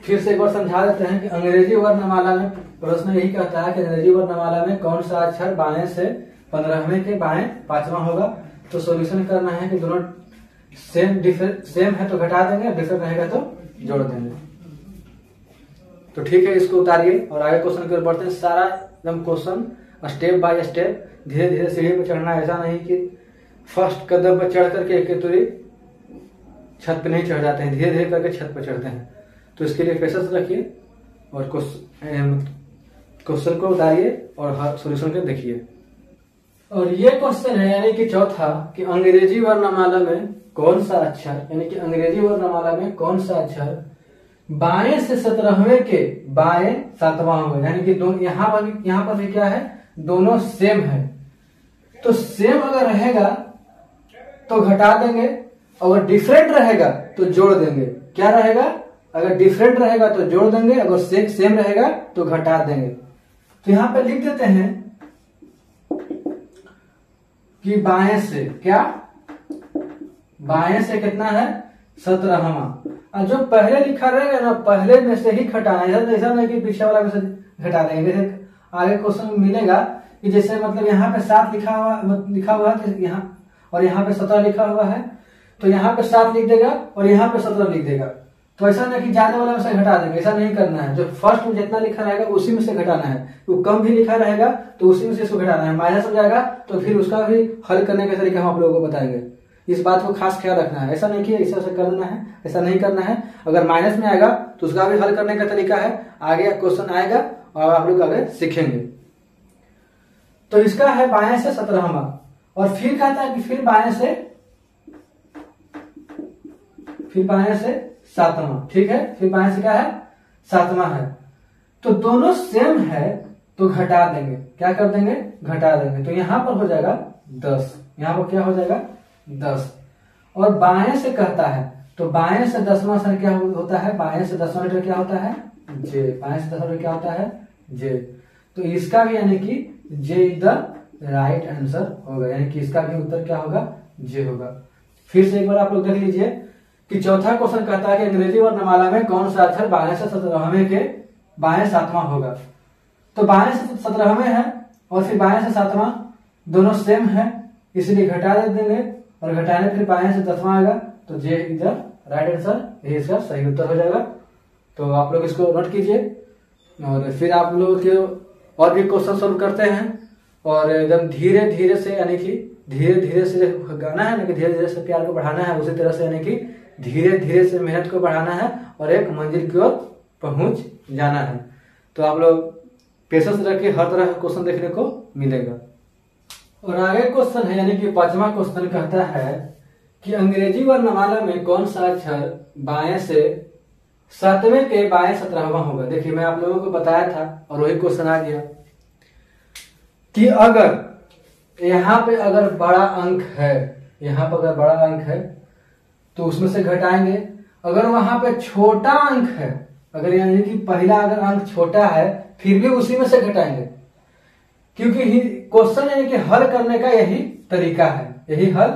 फिर से एक बार समझा देते हैं कि अंग्रेजी वर्णमाला में प्रश्न यही कहता है कि अंग्रेजी वर्णमाला में कौन सा अक्षर बाएं से 15वें के बाएं 5वां होगा। तो सॉल्यूशन करना है कि दोनों सेम है तो घटा देंगे, डिफरेंट रहेगा तो जोड़ देंगे। तो ठीक है, इसको उतारिए और आगे क्वेश्चन की ओर बढ़ते हैं। सारा एकदम क्वेश्चन स्टेप बाय स्टेप धीरे धीरे सीढ़ी पर चढ़ना है। ऐसा नहीं कि फर्स्ट कदम पर चढ़ करके एक तुरी छत पे नहीं चढ़ जाते हैं, धीरे धीरे करके छत पर चढ़ते हैं। तो इसके लिए पेशेंस रखिए और क्वेश्चन को उतारिए और हर सॉल्यूशन को देखिए। और ये क्वेश्चन है यानी कि चौथा कि अंग्रेजी वर्णमाला में कौन सा अक्षर, यानी कि अंग्रेजी वर्णमाला में कौन सा अक्षर बाएं से 17वें के बाएं 7वां होगा। यानी कि दोनों यहाँ पर भी क्या है, दोनों सेम है। तो सेम अगर रहेगा तो घटा देंगे, अगर डिफरेंट रहेगा तो जोड़ देंगे। क्या रहेगा, अगर डिफरेंट रहेगा तो जोड़ देंगे, अगर सेम रहेगा तो घटा देंगे। तो यहां पे लिख देते हैं कि बाएं से क्या, बाएं से कितना है 17वां। और जो पहले लिखा रहेगा ना, पहले में से ही घटाना है। ऐसा नहीं कि पीछे वाला में से घटा देंगे। जैसे आगे क्वेश्चन मिलेगा कि जैसे मतलब यहाँ पे 7 लिखा हुआ है यहाँ, और यहाँ पे 17 लिखा हुआ है, तो यहाँ पे 7 लिख देगा और यहाँ पे 17 लिख देगा। तो ऐसा नहीं कि ज्यादा वाला में से घटा देंगे, ऐसा नहीं करना है। जो फर्स्ट में जितना लिखा रहेगा उसी में से घटाना है। तो कम भी लिखा रहेगा तो उसी में से इसको घटाना है। माइनस हो जाएगा तो फिर उसका भी हल करने का तरीका हम आप लोगों को बताएंगे। इस बात को खास ख्याल रखना है। ऐसा नहीं कि ऐसा करना है, ऐसा नहीं करना है। अगर माइनस में आएगा तो उसका भी हल करने का तरीका है, आगे क्वेश्चन आएगा और आप लोग आगे सीखेंगे। तो इसका है बाएं से 17वां। और फिर कहता है कि फिर बाएं से 7वां। ठीक है, फिर बाएं से क्या है 7वां है। तो दोनों सेम है तो घटा देंगे। क्या कर देंगे, घटा देंगे। तो यहां पर हो जाएगा 10, यहां पर क्या हो जाएगा 10। और बाएं से कहता है तो बाएं से 10वां से क्या होता है, बाएं से 10वां लेटर क्या होता है जे, बाएं से 10वां क्या होता है जे। तो इसका भी यानी कि जे इज द राइट आंसर होगा, यानी कि इसका भी उत्तर क्या होगा, जे होगा। फिर से एक बार आप लोग देख लीजिए कि चौथा क्वेश्चन कहता है कि अंग्रेजी वर्णमाला में कौन सा अक्षर बाएं से 17वें के बाएं 7वां होगा। तो बाएं से 17वें है और फिर बाएं से 7वां दोनों सेम है, इसलिए घटा दे देंगे और घटाने फिर बाएं से 10वां आएगा। तो जे इज द राइट आंसर, यही इसका सही उत्तर हो जाएगा। तो आप लोग इसको नोट कीजिए और फिर आप लोग के और भी क्वेश्चन सोल्व करते हैं। और एकदम धीरे धीरे से, यानी कि धीरे धीरे से गाना है ना, कि धीरे धीरे से प्यार को बढ़ाना है, उसी तरह से यानी कि धीरे धीरे से मेहनत को बढ़ाना है और एक मंजिल की ओर पहुंच जाना है। तो आप लोग पेशेंस रखिए, हर तरह का क्वेश्चन देखने को मिलेगा। और आगे क्वेश्चन है यानी कि 5वां क्वेश्चन कहता है कि अंग्रेजी वर्णमाला में कौन सा अक्षर बाएं से 7वें के बाएं 17वां होगा। देखिए मैं आप लोगों को बताया था और वही क्वेश्चन आ गया कि अगर यहाँ पे अगर बड़ा अंक है, यहाँ पर अगर बड़ा अंक है तो उसमें से घटाएंगे। अगर वहां पे छोटा अंक है, अगर यानी कि पहला अगर अंक छोटा है फिर भी उसी में से घटाएंगे, क्योंकि क्वेश्चन यानी कि हल करने का यही तरीका है, यही हल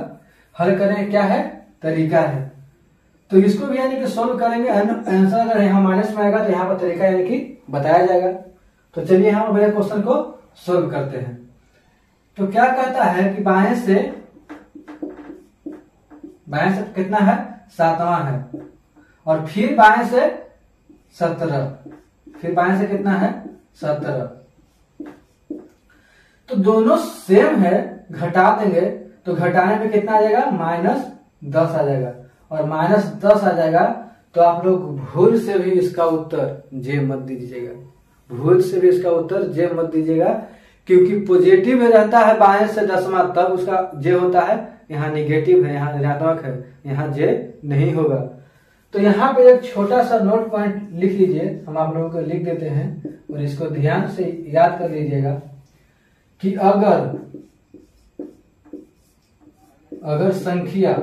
करने का क्या है तरीका है। तो इसको भी यानी कि सोल्व करेंगे। आंसर अगर यहाँ माइनस में आएगा तो यहाँ पर तरीका यानी कि बताया जाएगा। तो चलिए हम पहले क्वेश्चन को सोल्व करते हैं। तो क्या कहता है कि बाएं से कितना है 7वां है और फिर बाएं से 17, फिर बाएं से कितना है 17। तो दोनों सेम है, घटा देंगे तो घटाने में कितना आ जाएगा -10 आ जाएगा। और -10 आ जाएगा तो आप लोग भूल से भी इसका उत्तर जे मत दीजिएगा, भूल से भी इसका उत्तर जे मत दीजिएगा, क्योंकि पॉजिटिव रहता है बाएं से 10वां तब उसका जे होता है, यहाँ निगेटिव है, यहाँ ऋणात्मक है, यहाँ जे नहीं होगा। तो यहाँ पे एक छोटा सा नोट पॉइंट लिख लीजिए, हम आप लोगों को लिख देते हैं और इसको ध्यान से याद कर लीजिएगा कि अगर संख्या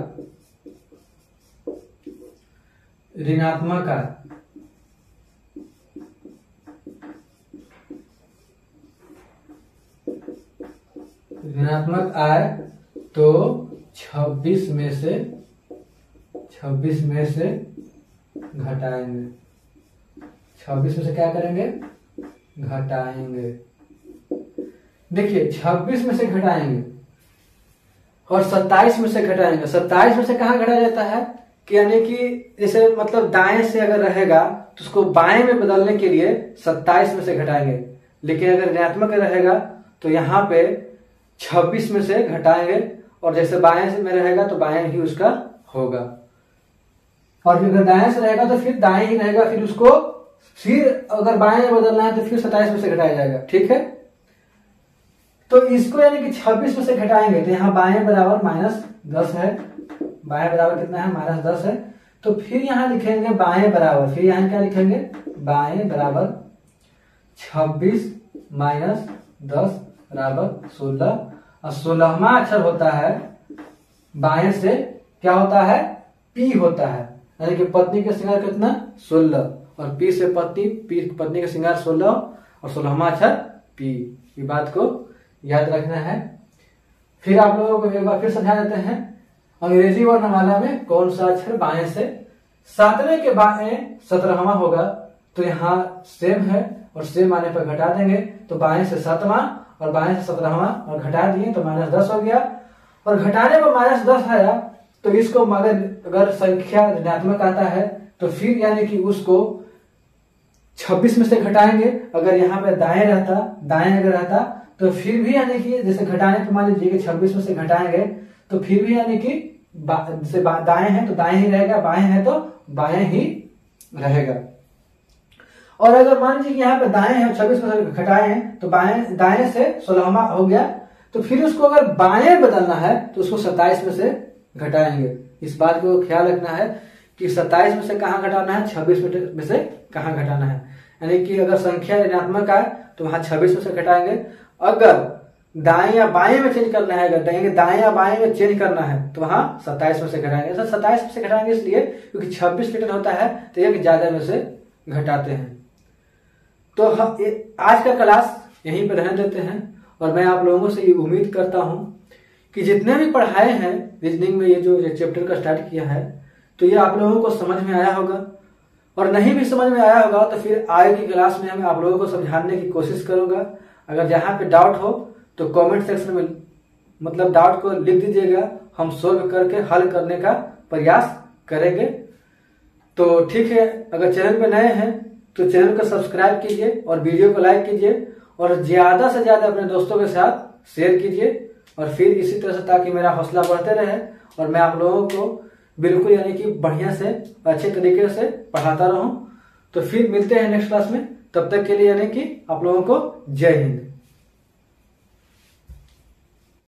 ऋणात्मक आए तो 26 में से घटाएंगे। 26 में से क्या करेंगे घटाएंगे। देखिए 26 में से घटाएंगे और 27 में से घटाएंगे। 27 में से कहाँ घटा जाता है, कि यानी कि जैसे मतलब दाएं से अगर रहेगा तो उसको बाएं में बदलने के लिए 27 में से घटाएंगे, लेकिन अगर ऋणात्मक रहेगा तो यहाँ पे 26 में से घटाएंगे, और जैसे बाएं से में रहेगा तो बाएं ही उसका होगा, और फिर अगर दाएं से रहेगा तो फिर दाएं ही रहेगा, फिर उसको फिर अगर बाएं में बदलना है तो फिर 27 में से घटाया जाएगा। ठीक है, तो इसको यानी कि 26 में से घटाएंगे तो यहाँ बाएं बराबर -10 है, बाएं बराबर कितना है -10 है, तो फिर यहाँ लिखेंगे बाएं बराबर, फिर यहाँ क्या लिखेंगे, बाएं बराबर 26 - 10 बराबर 16, और 16वां अक्षर होता है बाएं से क्या होता है, पी होता है, यानी कि पत्नी के श्रृंगार कितना 16, और पी से पत्नी के श्रृंगार 16 और 16वां अक्षर पी। ये बात को याद रखना है। फिर आप लोगों को एक बार फिर समझा देते हैं, अंग्रेजी वर्णमाला में कौन सा अक्षर बाएं से 7वें के बाएं 17वां होगा, तो यहाँ सेम है और सेम आने पर घटा देंगे, तो बाएं से 7वां और बाएं से 17वां और घटा दिए तो -10 हो गया, और घटाने पर -10 आया तो इसको अगर संख्या ऋणात्मक आता है तो फिर यानी कि उसको 26 में से घटाएंगे, अगर यहाँ पे दाएं अगर रहता तो फिर भी यानी कि जैसे घटाने पर मान लीजिए कि 26 में से घटाएंगे तो फिर भी यानी कि जैसे दाएं है तो दाएं ही रहेगा, बाएं है तो बाएं ही रहेगा। और अगर मान लीजिए कि यहाँ पे दाएं है 26 में से घटाए हैं तो दाएं से 16वां हो गया, तो फिर उसको अगर बाएं बदलना है तो उसको 27 में से घटाएंगे। इस बात को ख्याल रखना है कि 27 में से कहाँ घटाना है, 26 में से कहाँ घटाना है, यानी कि अगर संख्या ऋणात्मक आए तो वहां 26 में से घटाएंगे, अगर दाएं या बाएं में चेंज करना है, अगर दाएं या बाएं में चेंज करना है तो वहां 27 में से घटाएंगे। सर 27 में से घटाएंगे इसलिए क्योंकि 26 रिटर्न होता है तो एक ज्यादा में से घटाते हैं। तो हम आज का क्लास यहीं पर रहने देते हैं, और मैं आप लोगों से ये उम्मीद करता हूं कि जितने भी पढ़ाए हैं रीजनिंग में ये जो चैप्टर का स्टार्ट किया है तो ये आप लोगों को समझ में आया होगा, और नहीं भी समझ में आया होगा तो फिर आगे की क्लास में मैं आप लोगों को समझाने की कोशिश करूंगा। अगर जहां पे डाउट हो तो कमेंट सेक्शन में मतलब डाउट को लिख दीजिएगा, हम सोल्व करके हल करने का प्रयास करेंगे। तो ठीक है, अगर चैनल पे नए हैं तो चैनल को सब्सक्राइब कीजिए और वीडियो को लाइक कीजिए, और ज्यादा से ज्यादा अपने दोस्तों के साथ शेयर कीजिए, और फिर इसी तरह से ताकि मेरा हौसला बढ़ते रहे और मैं आप लोगों को बिल्कुल यानी कि बढ़िया से अच्छे तरीके से पढ़ाता रहूं। तो फिर मिलते हैं नेक्स्ट क्लास में, तब तक के लिए यानी कि आप लोगों को जय हिंद।